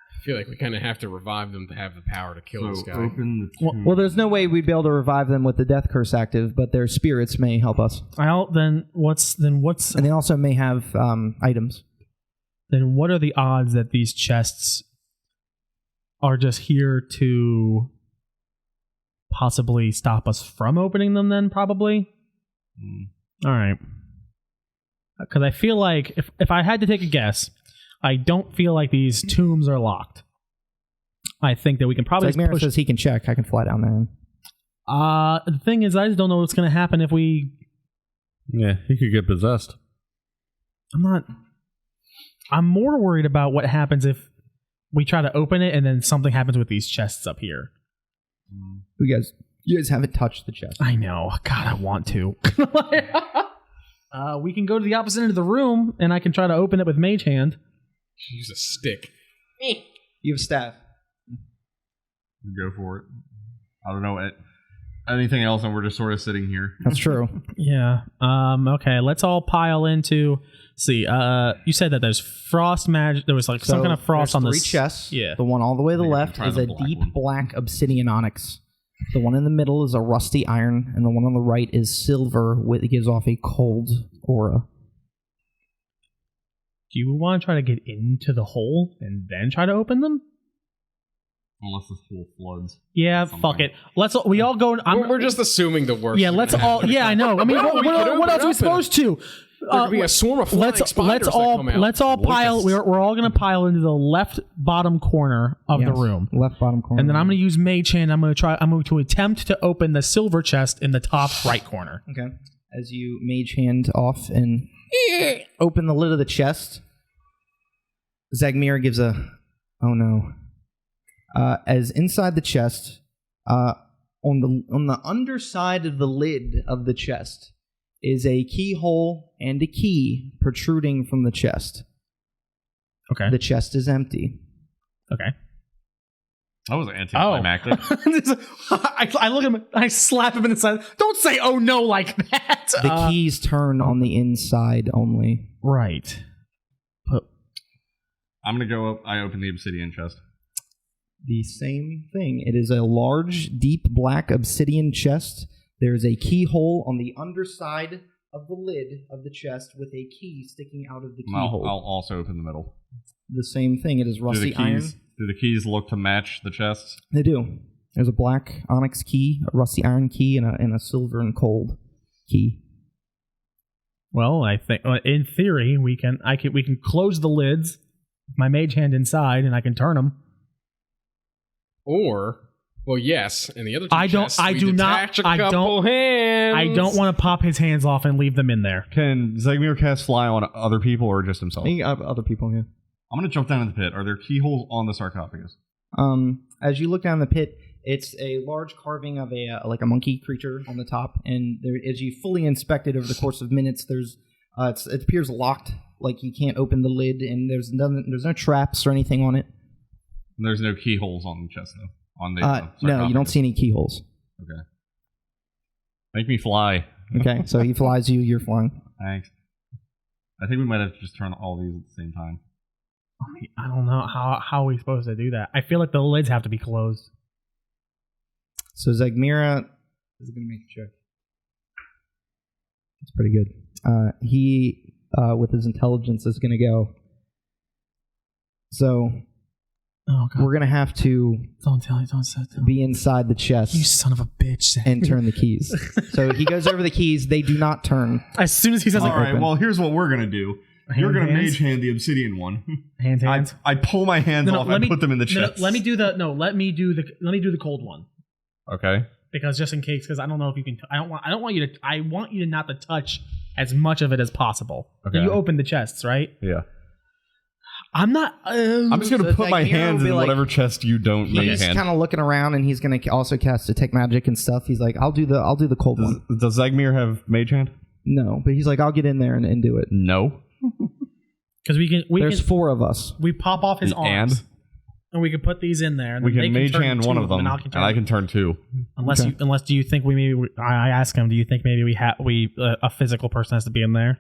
S2: I feel like we kind of have to revive them to have the power to kill this guy.
S3: Open the tomb.
S1: Well, there's no way we'd be able to revive them with the death curse active, but their spirits may help us,
S4: Then what's
S1: and they also may have items.
S4: then what are the odds that these chests are just here to possibly stop us from opening them? Then probably. All right. Because I feel like if I had to take a guess, I don't feel like these tombs are locked. I think that we can probably
S1: Zagmira
S4: push.
S1: says he can check. I can fly down there.
S4: The thing is, I just don't know what's going to happen if we.
S3: Yeah, he could get possessed.
S4: I'm more worried about what happens if we try to open it and then something happens with these chests up here.
S1: You guys haven't touched the chest.
S4: I know. God, I want to. We can go to the opposite end of the room, and I can try to open it with Mage Hand.
S2: Use a stick.
S1: You have staff.
S3: Go for it. I don't know anything else, and we're just sort of sitting here.
S1: That's true.
S4: Yeah. Okay. Let's all pile into. See. You said that there's frost magic. There was some kind of frost on
S1: three
S4: this.
S1: chests.
S4: Yeah.
S1: The one all the way to the
S3: I think I
S1: left
S3: can try
S1: is
S3: the
S1: a
S3: black
S1: deep
S3: one.
S1: black obsidian onyx. The one in the middle is a rusty iron, and the one on the right is silver. It gives off a cold aura.
S4: Do you want to try to get into the hole and then try to open them?
S3: Unless this pool floods.
S4: Yeah.
S3: Something.
S4: Fuck it. We all go.
S2: We're just assuming the worst.
S4: Yeah.
S2: is
S4: Let's
S2: gonna
S4: all.
S2: happen.
S4: Yeah. I know. I mean,
S2: No, we could open
S4: what
S2: it
S4: else are we
S2: up
S4: supposed to?
S2: There could be a swarm of flying spiders that come out.
S4: Let's all pile.
S2: Locusts.
S4: We're all going to pile into the left bottom corner of the
S1: Yes.
S4: room,
S1: Left bottom corner.
S4: and then I'm going to use Mage Hand. I'm going to attempt to open the silver chest in the top right corner.
S1: Okay. As you mage hand off and open the lid of the chest, Zagmira gives a, oh no. As inside the chest, on the underside of the lid of the chest is a keyhole and a key protruding from the chest.
S4: Okay.
S1: The chest is empty.
S4: Okay.
S3: That was anticlimactic.
S4: I look at him. I slap him in the side. Don't say "oh no" like that.
S1: The keys turn on the inside only.
S4: Right.
S3: I'm going to go up. I open the obsidian chest.
S1: The same thing. It is a large, deep black obsidian chest. There is a keyhole on the underside of the lid of the chest with a key sticking out of the keyhole.
S3: I'll also open the middle.
S1: The same thing. It is rusty
S3: Do the keys look to match the chests?
S1: They do. There's a black onyx key, a rusty iron key, and a silver and cold key.
S4: Well, I think in theory we can close the lids, my Mage Hand inside, and I can turn them.
S2: Or Well, yes, and the other two
S4: I don't-
S2: chests,
S4: I
S2: we
S4: do not-
S2: detach a
S4: I don't-
S2: couple hands.
S4: I don't want to pop his hands off and leave them in there.
S3: Can Zegmir cast fly on other people or just himself?
S1: Other people here.
S3: I'm going to jump down in the pit. Are there keyholes on the sarcophagus?
S1: As you look down the pit, it's a large carving of a monkey creature on the top, and there, as you fully inspect it over the course of minutes, there's it appears locked, like you can't open the lid, and there's no traps or anything on it.
S3: And there's no keyholes on the chest, though. On the
S1: No, you don't see any keyholes.
S3: Okay. Make me fly.
S1: Okay, so he flies you, you're flying.
S3: Thanks. I think we might have to just turn all these at the same time.
S4: I don't know how are we supposed to do that. I feel like the lids have to be closed.
S1: So Zegmira is going to make a check. It's pretty good. He, with his intelligence, is going to go. So
S4: Oh god!
S1: we're going to have to
S4: Don't tell
S1: be inside the chest
S4: You son of a bitch!
S1: and turn the keys. So he goes over the keys. They do not turn.
S4: As soon as he says,
S3: All
S4: like,
S3: right,
S1: open.
S3: well, here's what we're going to do. You're going to mage hand the obsidian one.
S4: hands.
S3: I pull my hands off and put them in the chest.
S4: Let me do the cold one.
S3: Okay.
S4: Because just in case, because I don't know if you can. I want you to not to touch as much of it as possible.
S3: Okay.
S4: You open the chests, right?
S3: Yeah.
S4: I'm not.
S3: I'm just going to
S1: So
S3: put my
S1: Zegmira
S3: hands
S1: will be
S3: in
S1: like-
S3: whatever chest you don't mage
S1: He's
S3: hand.
S1: kind of looking around, and he's going to also cast detect magic and stuff. He's like, I'll do the cold one.
S3: Does Zegmir have mage hand?
S1: No, but he's like, I'll get in there and do it.
S3: No.
S4: Because
S1: There's 4 of us.
S4: we pop off his arms, and we can put these in there. And
S3: We
S4: then
S3: can
S4: they
S3: mage
S4: turn
S3: hand
S4: two
S3: one of them,
S4: and
S3: and I can turn 2.
S4: Unless
S1: Okay.
S4: unless do you think I ask him? Do you think maybe a physical person has to be in there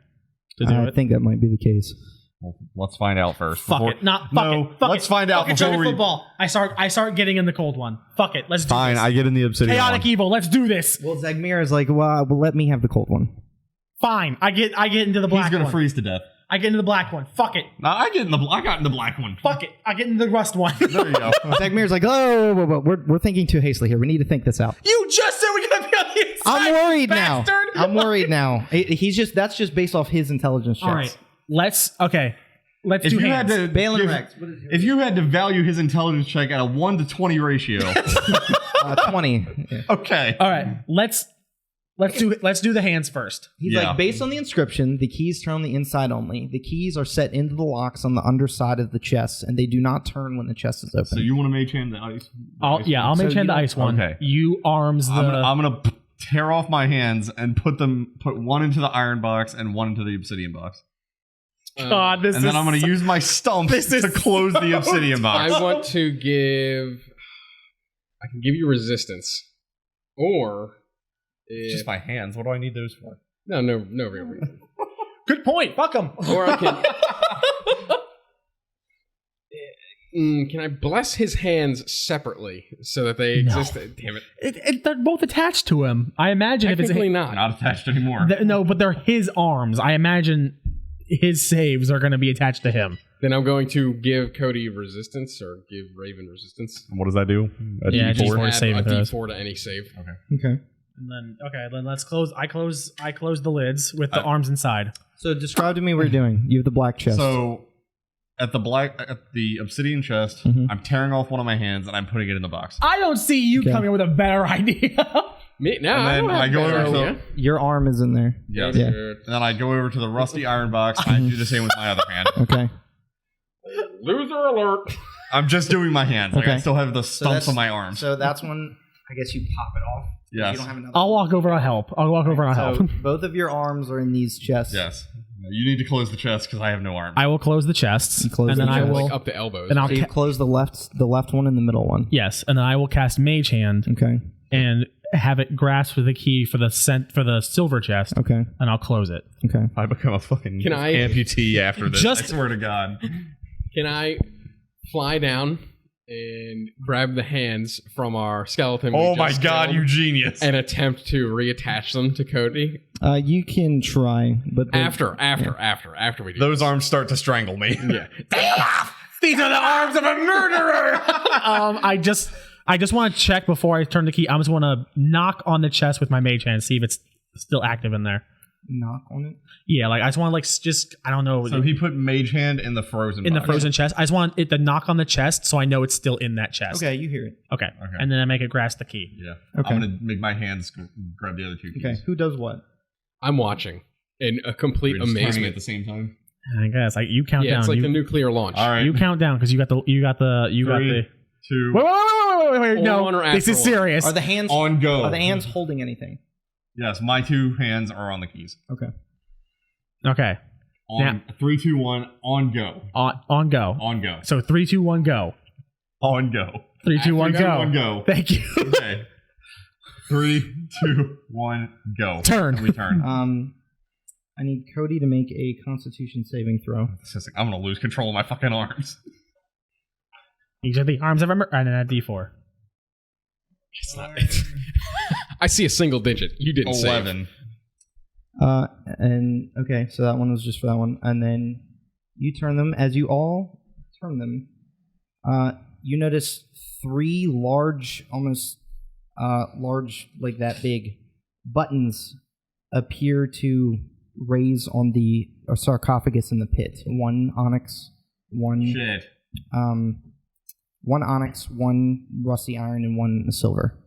S4: to do
S1: I
S4: it?
S1: think that might be the case.
S3: Well, let's find out first.
S4: Fuck
S3: Before-
S4: it. Fuck
S3: No,
S4: it. Fuck
S3: let's
S4: it.
S3: find out
S4: Fuck it,
S3: before
S4: Johnny
S3: we-
S4: football. I start getting in the cold one. Fuck it. Let's do
S3: Fine,
S4: this.
S3: I get in the obsidian
S4: Chaotic
S3: one.
S4: evil. Let's do this.
S1: Well, Zegmir is like, well, let me have the cold one.
S4: Fine. I get into the black
S3: He's going to
S4: one.
S3: freeze to death.
S4: I get into the black one. Fuck it.
S3: No, I got in the black one.
S4: Fuck it. I get into the rust one.
S3: There you go.
S1: Zegmir's like, oh, we're thinking too hastily here. We need to think this out.
S4: You just said we gotta be on the inside.
S1: I'm worried now.
S4: bastard.
S1: I'm worried now. That's just based off his intelligence checks.
S4: All right. Let's
S3: If
S4: do
S3: you
S4: hands.
S3: had to
S1: Balin
S3: give-
S1: Rex, what is yours?
S3: if you had to value his intelligence check at a 1 to 20 ratio,
S1: 20. Yeah.
S3: okay.
S4: All right. Let's do the hands first.
S1: He's
S3: Yeah.
S1: like, based on the inscription, the keys turn on the inside only. The keys are set into the locks on the underside of the chest, and they do not turn when the chest is open.
S3: So you want to mage hand the ice?
S4: I'll make
S1: So
S4: hand the
S1: you-
S4: ice one.
S3: Okay.
S4: You arms the.
S3: I'm gonna tear off my hands and put one into the iron box and one into the obsidian box,
S4: God, this
S3: and then
S4: is
S3: I'm gonna use my stump
S4: This is
S3: to close the
S4: so
S3: obsidian box.
S2: I want to give. I can give you resistance, or
S3: It's just my hands. What do I need those for?
S2: no real reason.
S4: good point. Fuck them.
S2: Or I can. Can I bless his hands separately so that they exist? Damn it!
S4: They're both attached to him. I imagine if it's
S2: Technically not.
S3: Not attached anymore.
S4: no, but they're his arms. I imagine his saves are going to be attached to him.
S2: Then I'm going to give Cody resistance or give Raven resistance.
S3: What does that do? A
S4: Yeah,
S3: D4?
S4: D4.
S2: Add
S4: saving
S2: a
S4: throws.
S2: D4 to any save.
S1: Okay.
S4: And then let's close. I close the lids with the arms inside.
S1: So describe to me what you're doing. You have the black chest.
S3: So at the obsidian chest, I'm tearing off one of my hands and I'm putting it in the box.
S4: I don't see you
S1: Okay.
S4: coming with a better idea.
S2: Me? No,
S3: And
S2: I
S3: then
S2: don't have
S3: I go
S2: better
S3: over to
S2: idea.
S1: Your arm is in there.
S3: Yes.
S1: Yeah.
S3: And then I go over to the rusty iron box and I do the same with my other hand.
S1: Okay.
S2: Loser alert!
S3: I'm just doing my hands. Like I
S1: Okay.
S3: still have the stumps
S1: that's-
S3: on my arms.
S1: So that's when I guess you pop it off.
S3: Yes.
S1: You don't have another.
S4: I'll walk over and help.
S1: So both of your arms are in these chests.
S3: Yes. You need to close the chest because I have no arms.
S4: I will close the chests,
S1: You close
S4: and then
S1: the
S4: I
S1: chest.
S4: will.
S2: Like up to elbows.
S4: And I'll
S1: So you close the left one and the middle one.
S4: yes, and then I will cast Mage Hand
S1: Okay.
S4: and have it grasp the key for the silver chest,
S1: Okay.
S4: and I'll close it.
S1: Okay.
S3: I become a fucking
S2: Can I-
S3: amputee after this.
S4: Just-
S3: I swear to God.
S2: Can I fly down and grab the hands from our skeleton? we
S3: Oh my
S2: just
S3: God,
S2: killed
S3: you genius.
S2: And attempt to reattach them to Cody
S1: You can try, but
S2: after we do
S3: Those arms start to strangle me.
S2: Yeah.
S4: These are the arms of a murderer. I just want to check before I turn the key. I just want to knock on the chest with my Mage Hand, see if it's still active in there.
S1: knock on it.
S4: Yeah, like I just want to just I don't know.
S3: So he put Mage Hand in the frozen
S4: in the
S3: box.
S4: frozen chest. I just want it to knock on the chest so I know it's still in that chest.
S1: Okay, you hear it.
S4: Okay. And then I make it grasp the key.
S3: Yeah.
S1: Okay.
S3: I'm gonna make my hands grab the other two keys.
S1: Okay, who does what?
S2: I'm watching in a complete
S3: We're just turning
S2: amazement.
S3: at the same time.
S4: I guess like you count
S2: Yeah,
S4: down.
S2: it's like
S4: you,
S2: the nuclear launch.
S3: All right.
S4: you count down because you got the
S3: 3,
S4: Wait,
S3: 2,
S4: no,
S2: one or
S4: this is
S2: after one.
S4: serious.
S1: Are the hands
S3: on go.
S1: Are the hands holding anything?
S3: Yes, my 2 hands are on the keys.
S1: Okay.
S4: Okay.
S3: On 3, 2, 1, on go.
S4: On go.
S3: On go.
S4: So 3, 2, 1, go.
S3: On go.
S4: 3, 2, 1, go.
S3: 1, go.
S4: Thank you.
S3: Okay. 3, 2, 1, go.
S4: Turn.
S3: And we turn.
S1: I need Cody to make a Constitution saving throw.
S3: I'm gonna lose control of my fucking arms.
S4: These are the arms of a and then a D4.
S2: It's not. I see a single digit. You didn't save.
S3: 11.
S1: And okay, so that one was just for that one, and then you turn them. As you all turn them, you notice 3 large, almost large, like that big buttons appear to raise on the sarcophagus in the pit. 1 onyx, 1
S3: Shit.
S1: 1 onyx, 1 rusty iron, and 1 silver.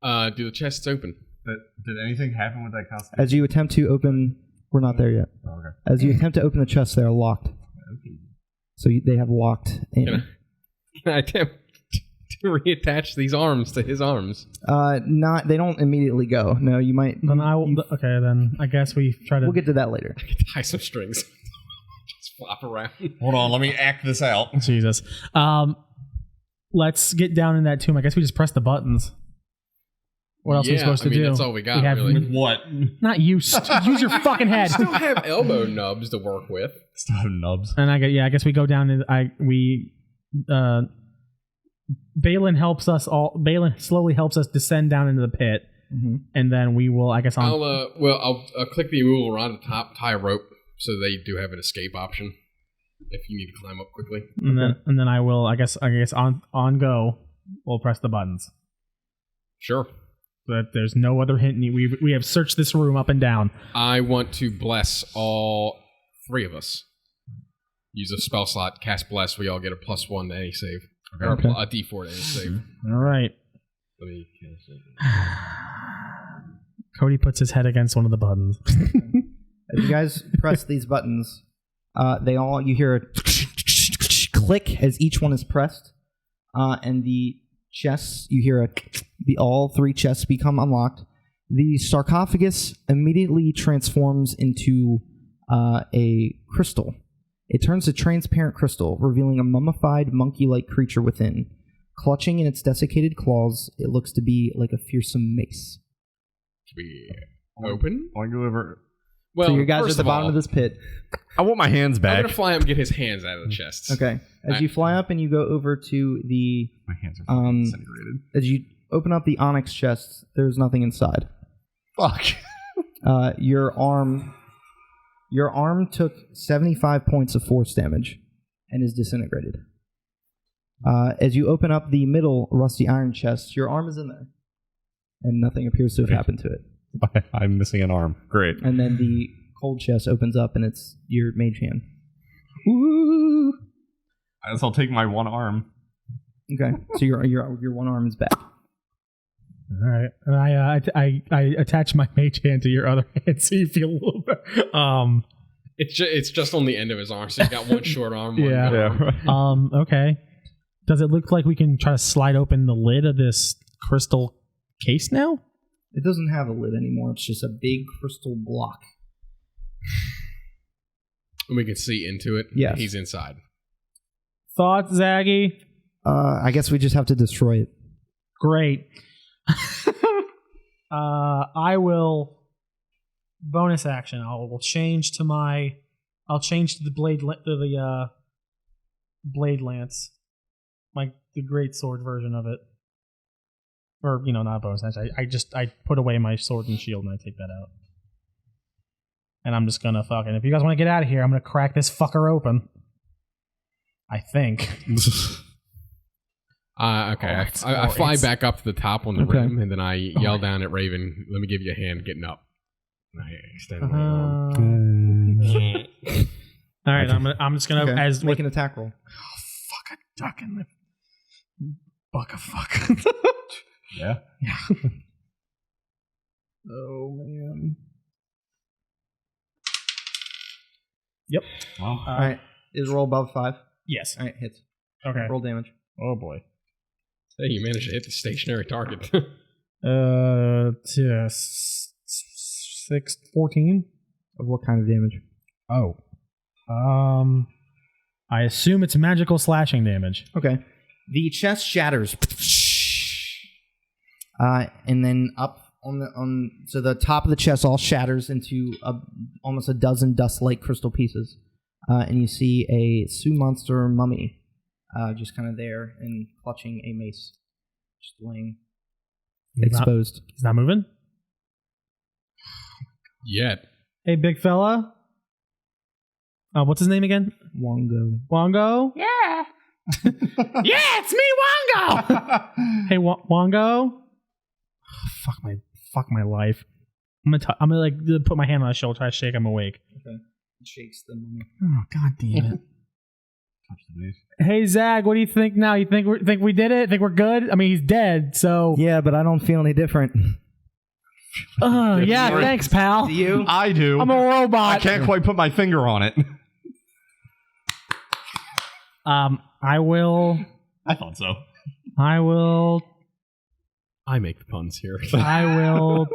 S2: Do the chests open?
S3: Did anything happen with that costume?
S1: As you attempt to open, we're not there yet.
S3: Oh, okay.
S1: As you attempt to open the chest, they are locked.
S3: Okay.
S1: So they have locked in.
S2: Can I attempt to reattach these arms to his arms?
S1: Not. They don't immediately go. No, you might.
S4: Then okay, then I guess we try to.
S1: We'll get to that later.
S2: I could tie some strings. Just flop around.
S3: Hold on, let me act this out.
S4: Jesus. Let's get down in that tomb. I guess we just press the buttons. What else are we supposed to do?
S2: That's all we got,
S4: have,
S2: really.
S3: With what?
S4: Not you. Use your fucking head.
S2: Still have elbow nubs to work with.
S3: Still have nubs.
S4: And I guess we go down and Balin helps us all. Balin slowly helps us descend down into the pit, and then we will. I guess
S2: I'll click the immovable rod at the top, tie a rope, so they do have an escape option if you need to climb up quickly.
S4: And then I will. I guess on go. We'll press the buttons.
S2: Sure.
S4: So that there's no other hint. We have searched this room up and down.
S2: I want to bless all 3 of us. Use a spell slot, cast bless. We all get a +1 to any save.
S1: Okay.
S2: Or a D4 to any save.
S4: All right.
S2: Let me cast it.
S4: Cody puts his head against one of the buttons.
S1: As you guys press these buttons, you hear a click as each one is pressed, and the chests, you hear all 3 chests become unlocked. The sarcophagus immediately transforms into a crystal. It turns to transparent crystal, revealing a mummified monkey-like creature within. Clutching in its desiccated claws, it looks to be like a fearsome mace.
S2: Should we open?
S3: I want to go over.
S2: Well,
S1: So you guys are at
S2: first
S1: the
S2: of
S1: bottom
S2: all,
S1: of this pit.
S3: I want my hands
S2: I'm
S3: back.
S2: going to fly up and get his hands out of the chests.
S1: Okay. As you fly up and you go over to the...
S3: My hands are fucking disintegrated.
S1: As you open up the onyx chest, there's nothing inside.
S3: Fuck.
S1: Your arm took 75 points of force damage and is disintegrated. As you open up the middle rusty iron chest, your arm is in there, and nothing appears to have happened to it.
S3: I'm missing an arm. Great.
S1: And then the cold chest opens up, and it's your mage hand. Woo!
S3: I guess I'll take my 1 arm.
S1: Okay, so your one arm is back.
S4: All right, and I attach my mage hand to your other hand, so you feel a little bit.
S2: It's just on the end of his arm, so you got one short arm. One
S4: Yeah.
S2: good arm.
S4: Okay. Does it look like we can try to slide open the lid of this crystal case now?
S1: It doesn't have a lid anymore. It's just a big crystal block.
S2: And we can see into it.
S1: Yes.
S2: He's inside.
S4: Thoughts, Zaggy?
S1: I guess we just have to destroy it.
S4: Great. I will bonus action. I'll change to the blade lance, like the great sword version of it. Or not a bonus action. I put away my sword and shield and I take that out. And I'm just gonna fucking. If you guys want to get out of here, I'm gonna crack this fucker open. I think.
S2: Okay. I fly back up to the top on the rim, and then I yell down at Raven, "Let me give you a hand getting up." I extend my arm.
S4: All right, I'm just gonna as
S1: make an attack roll.
S4: Fuck a duck in the buck of fuck.
S3: Yeah.
S4: Oh man. Yep.
S3: Well,
S1: All right, is roll above 5?
S4: Yes.
S1: All right, hits.
S4: Okay.
S1: Roll damage.
S4: Oh boy.
S2: Hey, you managed to hit the stationary target.
S4: 14.
S1: Of what kind of damage?
S4: Oh. I assume it's magical slashing damage.
S1: Okay. The chest shatters. And then up so the top of the chest all shatters into almost a dozen dust-like crystal pieces. And you see a Sioux monster mummy just kind of there and clutching a mace. Just laying exposed.
S4: He's not moving?
S2: Yet.
S4: Hey, big fella. What's his name again?
S1: Wongo.
S4: Wongo? Yeah. Yeah, it's me, Wongo. Hey, Wongo. Fuck my life. I'm gonna like put my hand on his shoulder, try to shake him awake.
S1: Okay. It shakes the mummy.
S4: Oh, god damn it.
S3: touch the base.
S4: Hey, Zach, what do you think now? You think we did it? Think we're good? I mean, he's dead, so...
S1: Yeah, but I don't feel any different.
S4: Yeah, thanks, pal.
S1: Do you?
S3: I do.
S4: I'm a robot.
S3: I can't quite put my finger on it.
S4: I will...
S3: I thought so.
S4: I
S2: make the puns here.
S4: I will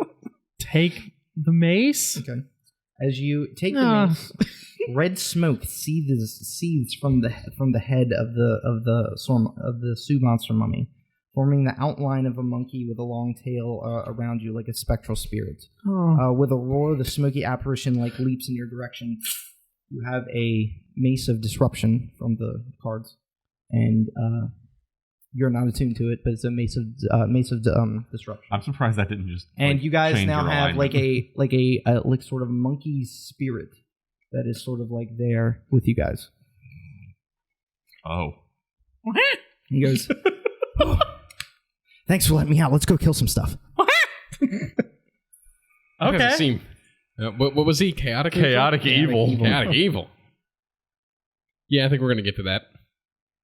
S4: take the mace.
S1: Okay. As you take the mace, red smoke seethes from the head of the Sioux monster mummy, forming the outline of a monkey with a long tail around you like a spectral spirit. With a roar, the smoky apparition leaps in your direction. You have a mace of disruption from the cards, and you're not attuned to it, but it's a mace of disruption.
S3: I'm surprised that didn't just.
S1: And you guys
S3: change
S1: now
S3: your
S1: have
S3: alignment.
S1: like a sort of monkey spirit that is sort of there with you guys.
S3: Oh.
S1: He goes, "Oh, thanks for letting me out. Let's go kill some stuff."
S4: Okay.
S2: What was he? Chaotic
S3: evil.
S2: Chaotic evil. Yeah, I think we're going to get to that.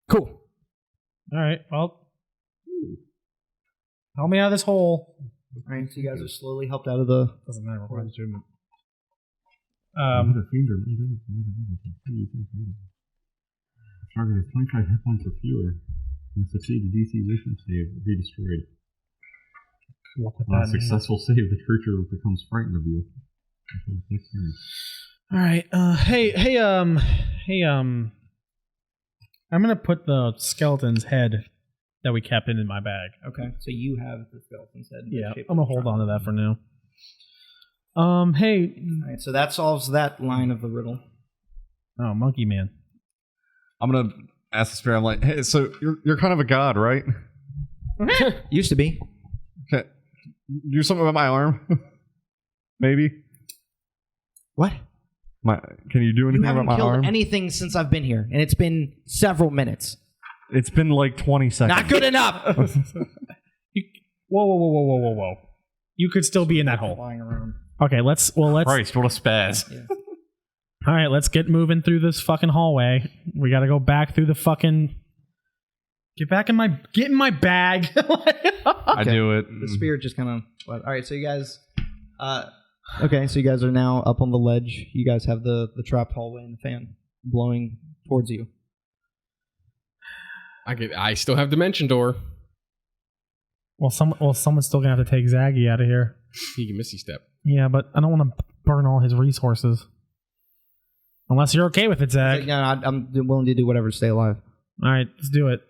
S1: Cool.
S4: All right, well, help me out of this hole.
S1: All right, so you guys are slowly helped out of the...
S4: Doesn't matter. We're
S1: the
S5: target has 25 hit points or fewer. Must succeed the DC wisdom save or be destroyed. On a successful save, the creature becomes frightened of you.
S4: All right. Hey. I'm gonna put the skeleton's head that we kept in my bag.
S1: Okay, so you have the skeleton's head.
S4: Yeah, I'm gonna hold on to that for now. Hey.
S1: All right, so that solves that line of the riddle.
S4: Oh, monkey man.
S3: I'm gonna ask the spirit. I'm like, hey, so you're kind of a god, right?
S1: Used to be.
S3: Okay, do something about my arm, maybe.
S1: What?
S3: Can you do anything
S1: You haven't
S3: about my
S1: killed
S3: arm?
S1: anything since I've been here, and it's been several minutes.
S3: It's been like 20 seconds.
S1: Not good enough.
S4: Whoa. You could still be in that hole.
S1: Flying around.
S4: Okay, let's.
S3: Christ, what a spaz.
S1: Yeah.
S4: All right, let's get moving through this fucking hallway. We got to go back through the fucking. Get in my bag.
S3: I do it.
S1: The spirit just kind of. All right, so you guys. Okay, so you guys are now up on the ledge. You guys have the trapped hallway and the fan blowing towards you.
S2: I still have Dimension Door.
S4: Well, someone's still gonna have to take Zaggy out of here.
S2: He can Misty Step.
S4: Yeah, but I don't want to burn all his resources. Unless you're okay with it, Zag.
S1: No, I'm willing to do whatever to stay alive.
S4: All right, let's do it.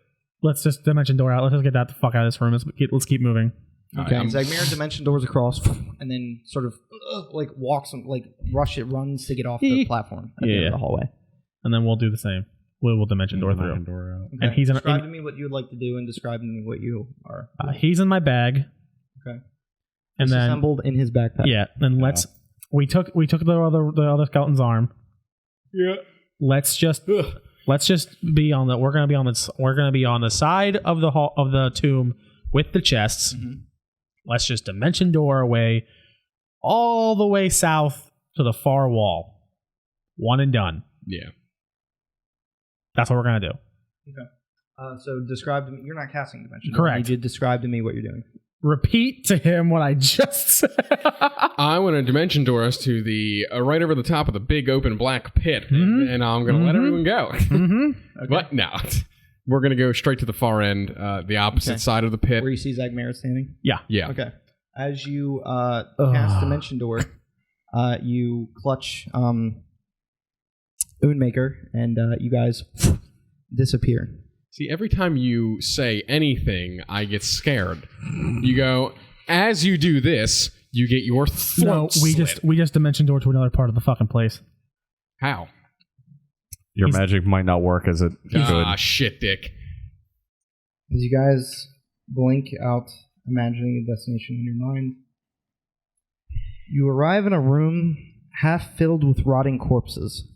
S4: Let's just Dimension Door out. Let's just get that the fuck out of this room. Let's keep moving.
S1: Okay, Zagmir dimension doors across, and then sort of walks, runs to get off the platform at the end of the hallway.
S4: And then we'll do the same. We'll Dimension Door through.
S1: Okay.
S4: And he's
S1: describe to me what you'd like to do, and describe to me what you are.
S4: He's in my bag.
S1: Okay.
S4: And then
S1: assembled in his backpack.
S4: Yeah. Then we took the other skeleton's arm.
S2: Yeah.
S4: Let's just be on the. We're gonna be on the side of the hall of the tomb with the chests.
S1: Mm-hmm.
S4: Let's just Dimension Door away. all the way south to the far wall. One and done.
S2: Yeah.
S4: That's what we're going to do.
S1: Okay. So describe to me. You're not casting dimension.
S4: Correct.
S1: You did describe to me what you're doing.
S4: Repeat to him what I just said.
S2: I want to dimension door us to the right over the top of the big open black pit, and I'm going to let everyone go.
S4: Mm-hmm.
S1: Okay.
S2: But no, we're going to go straight to the far end, the opposite side of the pit.
S1: Where you see Zagmara standing?
S2: Yeah.
S1: Okay. As you cast Dimension Door, you clutch Oonmaker, and you guys disappear.
S2: See, every time you say anything, I get scared. You go, as you do this, you get your throat slit.
S4: we just dimension door to another part of the fucking place.
S2: How?
S3: Your magic might not work as it should.
S2: Ah, shit, Dick.
S1: As you guys blink out, imagining a destination in your mind, you arrive in a room half filled with rotting corpses.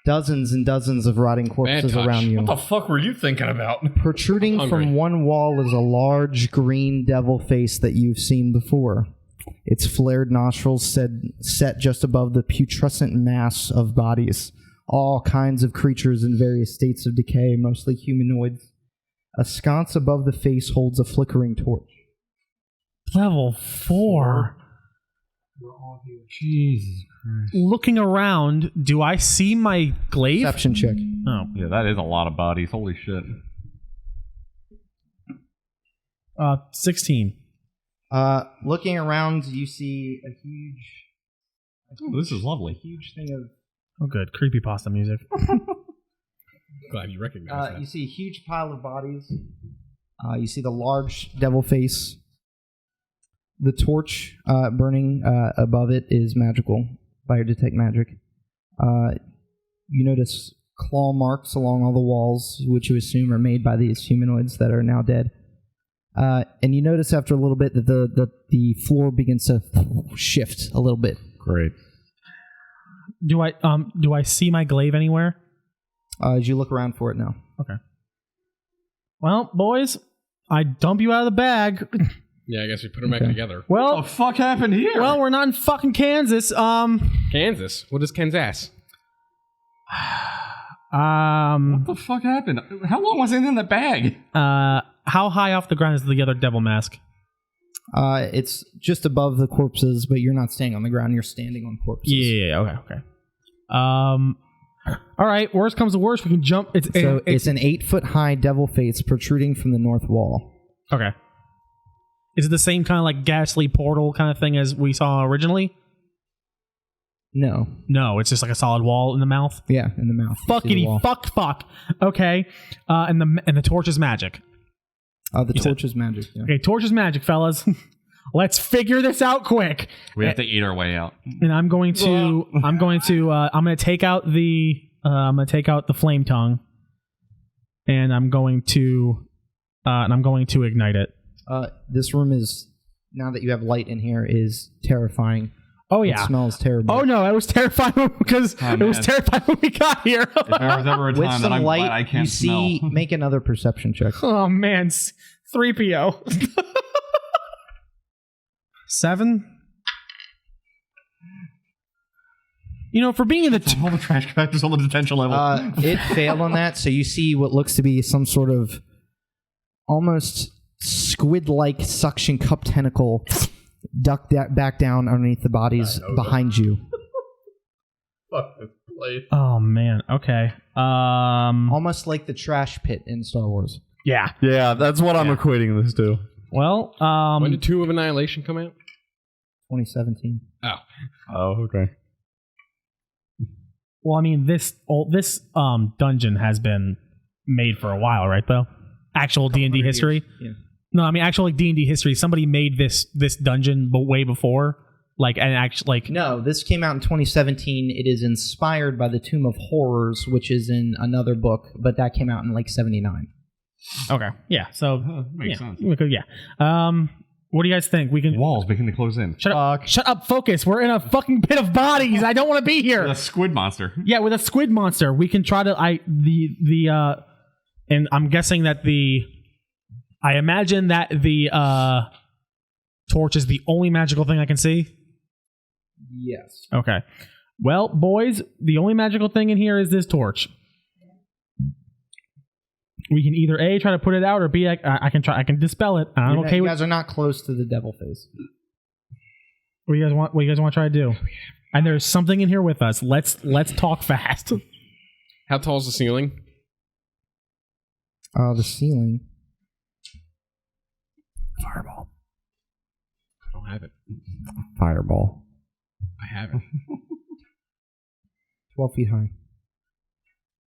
S1: Dozens and dozens of rotting corpses around you.
S3: What the fuck were you thinking about?
S1: Protruding from one wall is a large green devil face that you've seen before. Its flared nostrils set just above the putrescent mass of bodies. All kinds of creatures in various states of decay, mostly humanoids. A sconce above the face holds a flickering torch.
S4: Level 4.
S5: We're all here. Jesus Christ.
S4: Looking around, do I see my glaive?
S1: Perception check.
S4: Oh.
S3: Yeah, that is a lot of bodies. Holy shit.
S4: 16.
S1: Looking around, you see a huge...
S3: Oh, this is lovely.
S1: Huge thing of...
S4: Oh, good. Creepypasta music.
S2: Glad you recognize that.
S1: You see a huge pile of bodies. You see the large devil face. The torch burning above it is magical. Fire detect magic. You notice claw marks along all the walls, which you assume are made by these humanoids that are now dead. And you notice after a little bit that the floor begins to shift a little bit.
S3: Great.
S4: Do I see my glaive anywhere?
S1: As you look around for it now.
S4: Okay. Well, boys, I dump you out of the bag.
S2: Yeah, I guess we put them back together.
S4: Well,
S3: What the fuck happened here?
S4: well, we're not in fucking Kansas.
S2: Kansas? What is Kansas?
S3: What the fuck happened? How long was it in the bag?
S4: How high off the ground is the other devil mask?
S1: It's just above the corpses, but you're not standing on the ground. You're standing on corpses.
S4: Yeah. Okay. All right. Worst comes to worst, we can jump. It's
S1: an 8-foot-high devil face protruding from the north wall.
S4: okay. Is it the same kind of like ghastly portal kind of thing as we saw originally?
S1: No.
S4: No, it's just like a solid wall in the mouth.
S1: Yeah, in the mouth. You see the
S4: Fuckity
S1: wall.
S4: fuck. Okay. And the torch is magic.
S1: The torch is magic. Yeah.
S4: Okay, torch is magic, fellas. Let's figure this out quick.
S3: We have to eat our way out.
S4: And I'm going to take out the flame tongue, and I'm going to ignite it.
S1: This room is, now that you have light in here, is terrifying.
S4: Oh yeah,
S1: It smells terrible.
S4: Oh no, it was terrifying because it was terrifying when we got here.
S3: If there was ever a
S1: With
S3: time
S1: some
S3: that I'm
S1: light,
S3: glad I can't
S1: you see.
S3: smell.
S1: Make another perception check.
S4: Oh man, 3PO. 7. You know, for being in the
S3: All the trash compactors on the detention level.
S1: It failed on that, so you see what looks to be some sort of almost squid-like suction cup tentacle duck back down underneath the bodies behind you.
S2: Fuck this place.
S4: oh man, okay.
S1: Almost like the trash pit in Star Wars.
S4: Yeah.
S3: Yeah, that's what I'm equating this to.
S4: Well,
S2: When did Tomb of Annihilation come out?
S1: 2017.
S3: Oh, okay.
S4: well, I mean, this dungeon has been made for a while, right? Though, actual D&D history.
S1: Yeah.
S4: No, I mean actual like D&D history. Somebody made this dungeon, but way before.
S1: No, this came out in 2017. It is inspired by the Tomb of Horrors, which is in another book, but that came out in like 79.
S4: Okay, yeah. So
S3: Makes sense.
S4: we could, what do you guys think? We can
S3: Walls begin to close in.
S4: shut up. Focus. We're in a fucking pit of bodies. I don't want to be here.
S3: The squid monster.
S4: Yeah, with a squid monster, we can try to. And I'm guessing that I imagine that the torch is the only magical thing I can see.
S1: Yes.
S4: Okay. Well, boys, the only magical thing in here is this torch. We can either A, try to put it out, or B, I can dispel it. I'm okay
S1: You
S4: with.
S1: guys are not close to the devil face.
S4: What do you guys want? What do you guys want to try to do? And there's something in here with us. Let's talk fast.
S2: How tall is the ceiling?
S1: The ceiling.
S3: Fireball.
S2: I don't have it.
S3: Fireball.
S2: I have it.
S1: 12 feet high.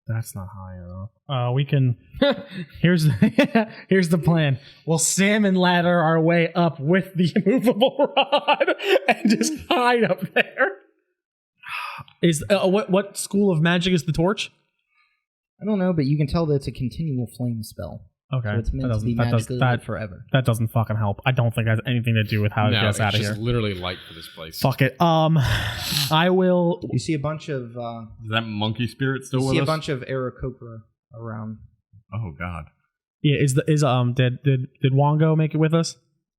S4: That's not high enough. We can. Here's the plan. We'll salmon ladder our way up with the immovable rod and just hide up there. Is what school of magic is the torch?
S1: I don't know, but you can tell that it's a continual flame spell.
S4: Okay,
S1: So it's meant to be magically lit forever.
S4: That doesn't fucking help. I don't think it has anything to do with how it
S2: No,
S4: gets
S2: it's
S4: out of
S2: just
S4: here.
S2: literally light for this place.
S4: Fuck it. I will.
S1: You see a bunch of
S5: Is that monkey spirit still
S1: you
S5: with
S1: see
S5: us?
S1: a bunch of Aarakocra around.
S5: Oh god.
S4: Yeah, did Wongo make it with us?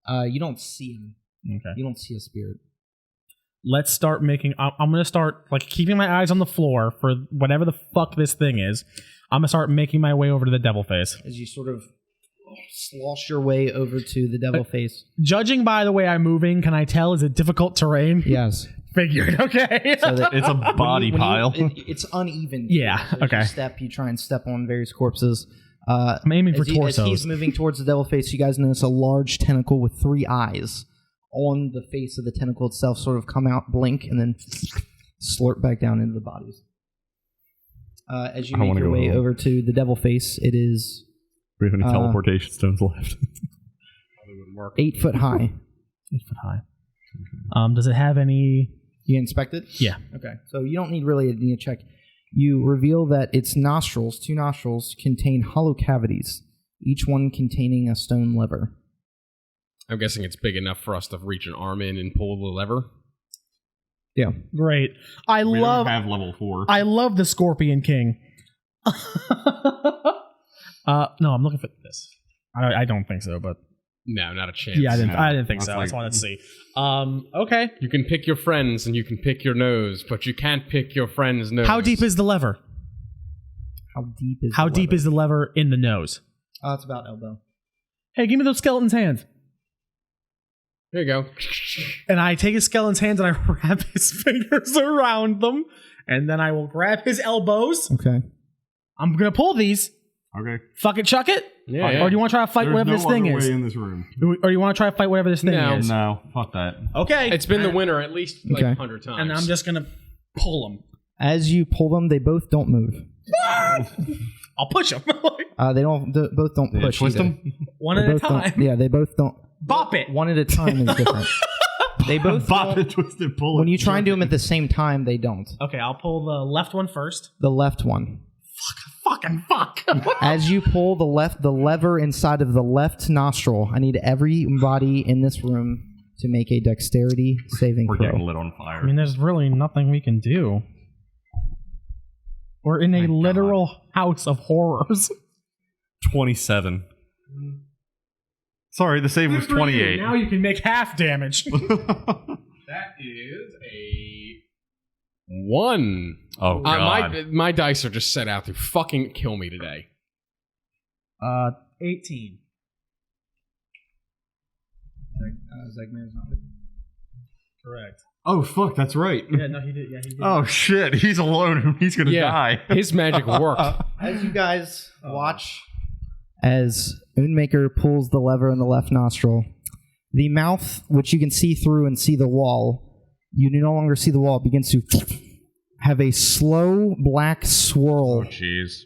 S1: You don't see him.
S4: Okay.
S1: You don't see a spirit.
S4: Let's start making. I'm gonna start like keeping my eyes on the floor for whatever the fuck this thing is. I'm gonna start making my way over to the devil face.
S1: As you sort of slosh your way over to the devil face.
S4: Judging by the way I'm moving, can I tell is it difficult terrain?
S1: Yes.
S4: Figured. Okay.
S1: So that
S5: It's a body pile.
S1: it's uneven.
S4: Yeah,
S1: So as you
S4: okay.
S1: you try and step on various corpses.
S4: I'm aiming for
S1: As
S4: torsos.
S1: he's moving towards the devil face, you guys notice a large tentacle with 3 eyes on the face of the tentacle itself sort of come out, blink, and then slurp back down into the bodies. As you make your way over to the devil face, it is
S3: Do we have any teleportation stones left?
S1: 8 foot high.
S4: 8 foot high. Does it have any?
S1: You inspect it?
S4: Yeah.
S1: Okay. So you don't need really a check. You reveal that its nostrils, 2 nostrils, contain hollow cavities, each one containing a stone lever.
S2: I'm guessing it's big enough for us to reach an arm in and pull the lever.
S1: Yeah.
S4: Great.
S5: We don't have level 4.
S4: I love the Scorpion King. No, I'm looking for this. I don't think so, but
S2: No, not a chance.
S4: yeah, I didn't
S5: No,
S4: think
S5: that's
S4: so. I
S5: like-
S4: just wanted to see. Okay.
S2: You can pick your friends and you can pick your nose, but you can't pick your friend's nose.
S4: How deep is the lever?
S1: How deep is
S4: How
S1: the
S4: deep
S1: lever?
S4: is the lever in the nose?
S1: It's about elbow.
S4: Hey, give me those skeleton's hands.
S2: There you go.
S4: And I take his skeleton's hands and I wrap his fingers around them, and then I will grab his elbows.
S1: Okay.
S4: I'm gonna pull these.
S5: Okay.
S4: Fuck it, chuck it.
S2: Yeah.
S4: Or do you want to try to fight
S5: There's
S4: whatever
S5: no
S4: this thing
S5: other
S4: is?
S5: way in this room.
S4: Or you want to try to fight whatever this thing
S2: No.
S4: is?
S5: No, fuck that.
S4: Okay.
S2: It's been the winner at least like
S1: Okay.
S2: 100 times.
S4: And I'm just gonna pull them.
S1: As you pull them, they both don't move.
S4: I'll push them.
S1: They both don't push.
S5: Twist
S1: either.
S5: them?
S4: One
S1: They
S4: at a
S1: both don't-
S4: time.
S1: Yeah, they both don't.
S4: Bop it.
S1: One at a time is different. They both
S5: Bop
S1: don't-
S5: it, twist it, pull it.
S1: When you try and do them at the same time, they don't.
S4: Okay, I'll pull the left one first.
S1: The left one.
S4: Fucking fuck.
S1: As you pull the lever inside of the left nostril, I need everybody in this room to make a dexterity saving
S5: We're
S1: throw.
S5: getting lit on fire.
S4: I mean, there's really nothing we can do. We're in a
S5: My
S4: literal house of horrors.
S3: 27.
S5: Sorry, the save was 28.
S4: Now you can make half damage.
S2: That is a 1.
S3: Oh, God.
S2: My dice are just set out to fucking kill me today.
S4: 18.
S1: Zegmir's not with me.
S4: Correct.
S5: Oh, fuck, that's right.
S4: Yeah, no, he did. Yeah, he did.
S5: Oh, shit, he's alone. He's gonna die.
S2: His magic worked.
S1: As you guys watch as Unmaker pulls the lever in the left nostril, the mouth, which you can see through and see the wall, you no longer see the wall, begins to have a slow black swirl
S5: Oh, jeez.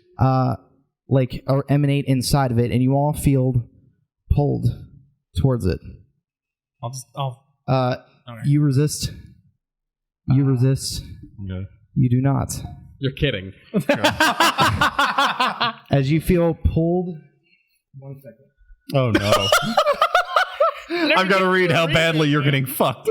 S1: emanate inside of it, and you all feel pulled towards it. You resist. You resist.
S5: Okay.
S1: You do not.
S2: You're kidding.
S1: As you feel pulled. 1 second.
S3: Oh, no. I've got to read how badly you're getting fucked.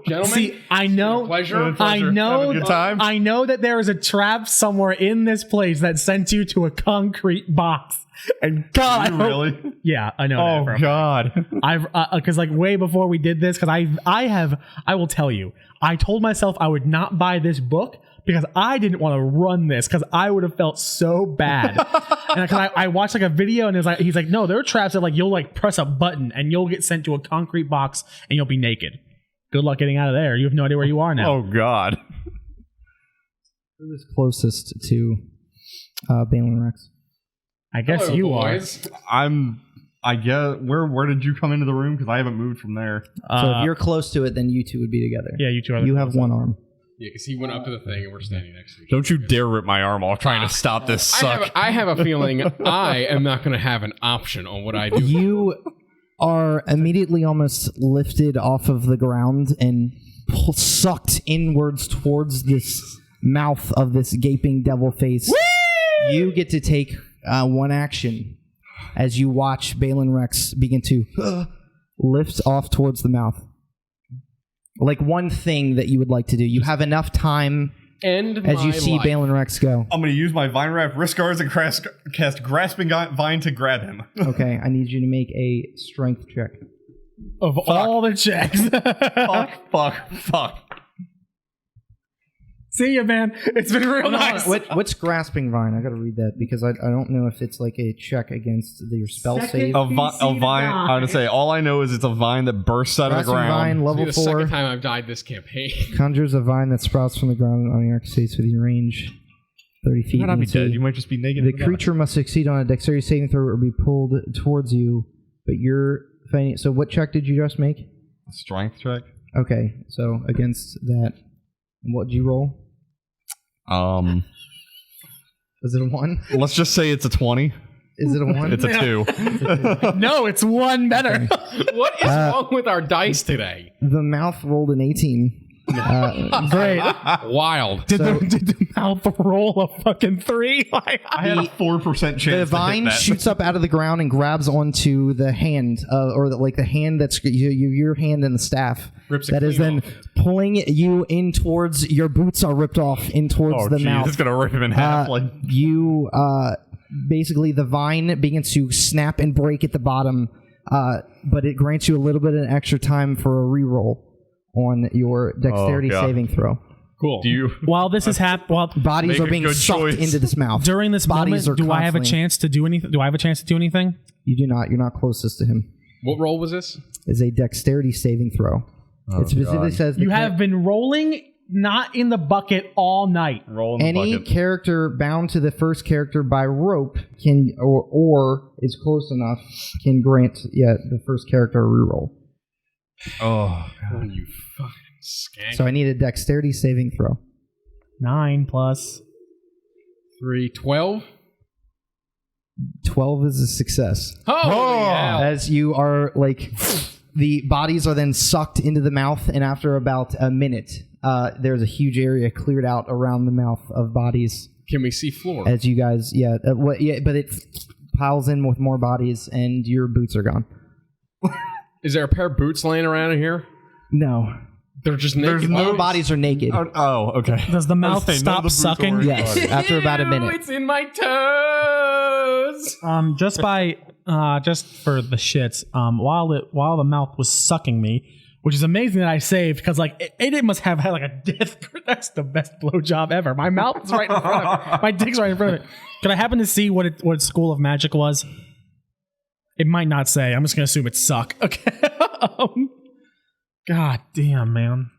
S2: Gentlemen,
S4: See, I know,
S2: pleasure.
S3: Having a good time?
S4: I know that there is a trap somewhere in this place that sent you to a concrete box. And God, I hope-
S3: Really?
S4: yeah, I know.
S3: Oh
S4: that
S3: God!
S4: I've because like way before we did this, because I will tell you, I told myself I would not buy this book because I didn't want to run this because I would have felt so bad. And because I watched like a video and he's like, no, there are traps that like you'll like press a button and you'll get sent to a concrete box and you'll be naked. Good luck getting out of there. You have no idea where you are now.
S3: Oh God!
S1: Who was closest to Balin Rex?
S4: I guess
S2: Hello,
S4: you
S2: boys.
S3: I guess where did you come into the room? Because I haven't moved from there.
S4: are.
S1: So if you're close to it, then you two would be together.
S4: Yeah, you two are.
S1: You have one arm.
S2: Yeah, because he went up to the thing and we're standing next to each
S3: Don't you dare rip my arm off trying to stop this suck.
S2: I have a feeling I am not going to have an option on what I do.
S1: You are immediately almost lifted off of the ground and sucked inwards towards this mouth of this gaping devil face. Whee! You get to take one action as you watch Balin Rex begin to lift off towards the mouth. Like one thing that you would like to do. You have enough time as you see Balin Rex go.
S3: I'm going to use my Vine Wrap wrist guards and cast Grasping Vine to grab him.
S1: Okay, I need you to make a strength check.
S4: Of all the checks.
S3: Fuck.
S4: See ya, man. It's been real nice.
S1: What's Grasping Vine? I gotta read that because I don't know if it's like a check against your spell save.
S3: A vine. I'm going to say, all I know is it's a vine that bursts out of the
S1: Grasping
S3: ground.
S1: Vine,
S2: This
S1: level
S2: is the
S1: 4.
S2: second time I've died this campaign.
S1: Conjures a vine that sprouts from the ground on your states within range 30 feet.
S3: You might not be
S1: into-
S3: dead. You might just be naked.
S1: The creature must succeed on a dexterity saving throw or be pulled towards you, but you're fighting. So what check did you just make?
S3: Strength check.
S1: Okay, so against that, what did you roll? Was it a 1?
S3: Let's just say it's a 20.
S1: Is it a 1?
S3: It's a 2.
S4: No, it's one better.
S2: What is wrong with our dice today?
S1: The mouth rolled an 18.
S4: Great.
S2: Wild.
S4: Did the mouth roll a fucking 3?
S3: I had a 4% chance
S1: The
S3: to
S1: vine
S3: hit that.
S1: shoots up out of the ground and grabs onto the hand, the hand that's your hand and the staff.
S2: Rips it
S1: That is
S2: clean
S1: then pulling you in towards your boots are ripped off in towards the
S3: geez,
S1: mouth.
S3: it's gonna rip him in half.
S1: You basically the vine begins to snap and break at the bottom, but it grants you a little bit of extra time for a reroll on your dexterity
S3: God.
S1: saving throw.
S2: Cool.
S3: Do you?
S4: While this is happening,
S1: Bodies
S3: Make
S1: are
S3: a
S1: being
S3: good
S1: sucked
S3: choice.
S1: into this mouth.
S4: during this
S1: Bodies
S4: moment,
S1: are
S4: do I have a
S1: constantly-
S4: chance to do anything? Do I have a chance to do anything?
S1: You do not. You're not closest to him.
S2: What roll was this?
S1: It's a dexterity saving throw. It specifically says
S4: You have been rolling not in the bucket all night.
S3: Roll in the
S1: any
S3: bucket.
S1: character bound to the first character by rope can or is close enough can grant the first character a reroll.
S3: Oh,
S2: Oh, you fucking skank.
S1: So I need a dexterity saving throw.
S4: 9 plus.
S2: 3, 12.
S1: 12 is a success.
S2: Holy hell.
S1: As you are like the bodies are then sucked into the mouth, and after about a minute, there's a huge area cleared out around the mouth of bodies.
S2: Can we see floor?
S1: As you guys, but it piles in with more bodies, and your boots are gone.
S2: Is there a pair of boots laying around in here?
S1: No,
S2: They're just naked.
S1: all the bodies are naked.
S3: Oh, okay.
S4: Does the mouth
S3: None of
S4: stop
S3: the boots
S4: sucking?
S3: are-
S1: Yes, after about a
S2: Ew,
S1: minute.
S2: It's in my toes.
S4: Just by just for the shits, while the mouth was sucking me, which is amazing that I saved because like it must have had like a death. That's the best blowjob ever. My mouth is right in front of it. My dick's right in front of it. Could I happen to see what School of Magic was? It might not say. I'm just gonna assume it suck. Okay. God damn, man.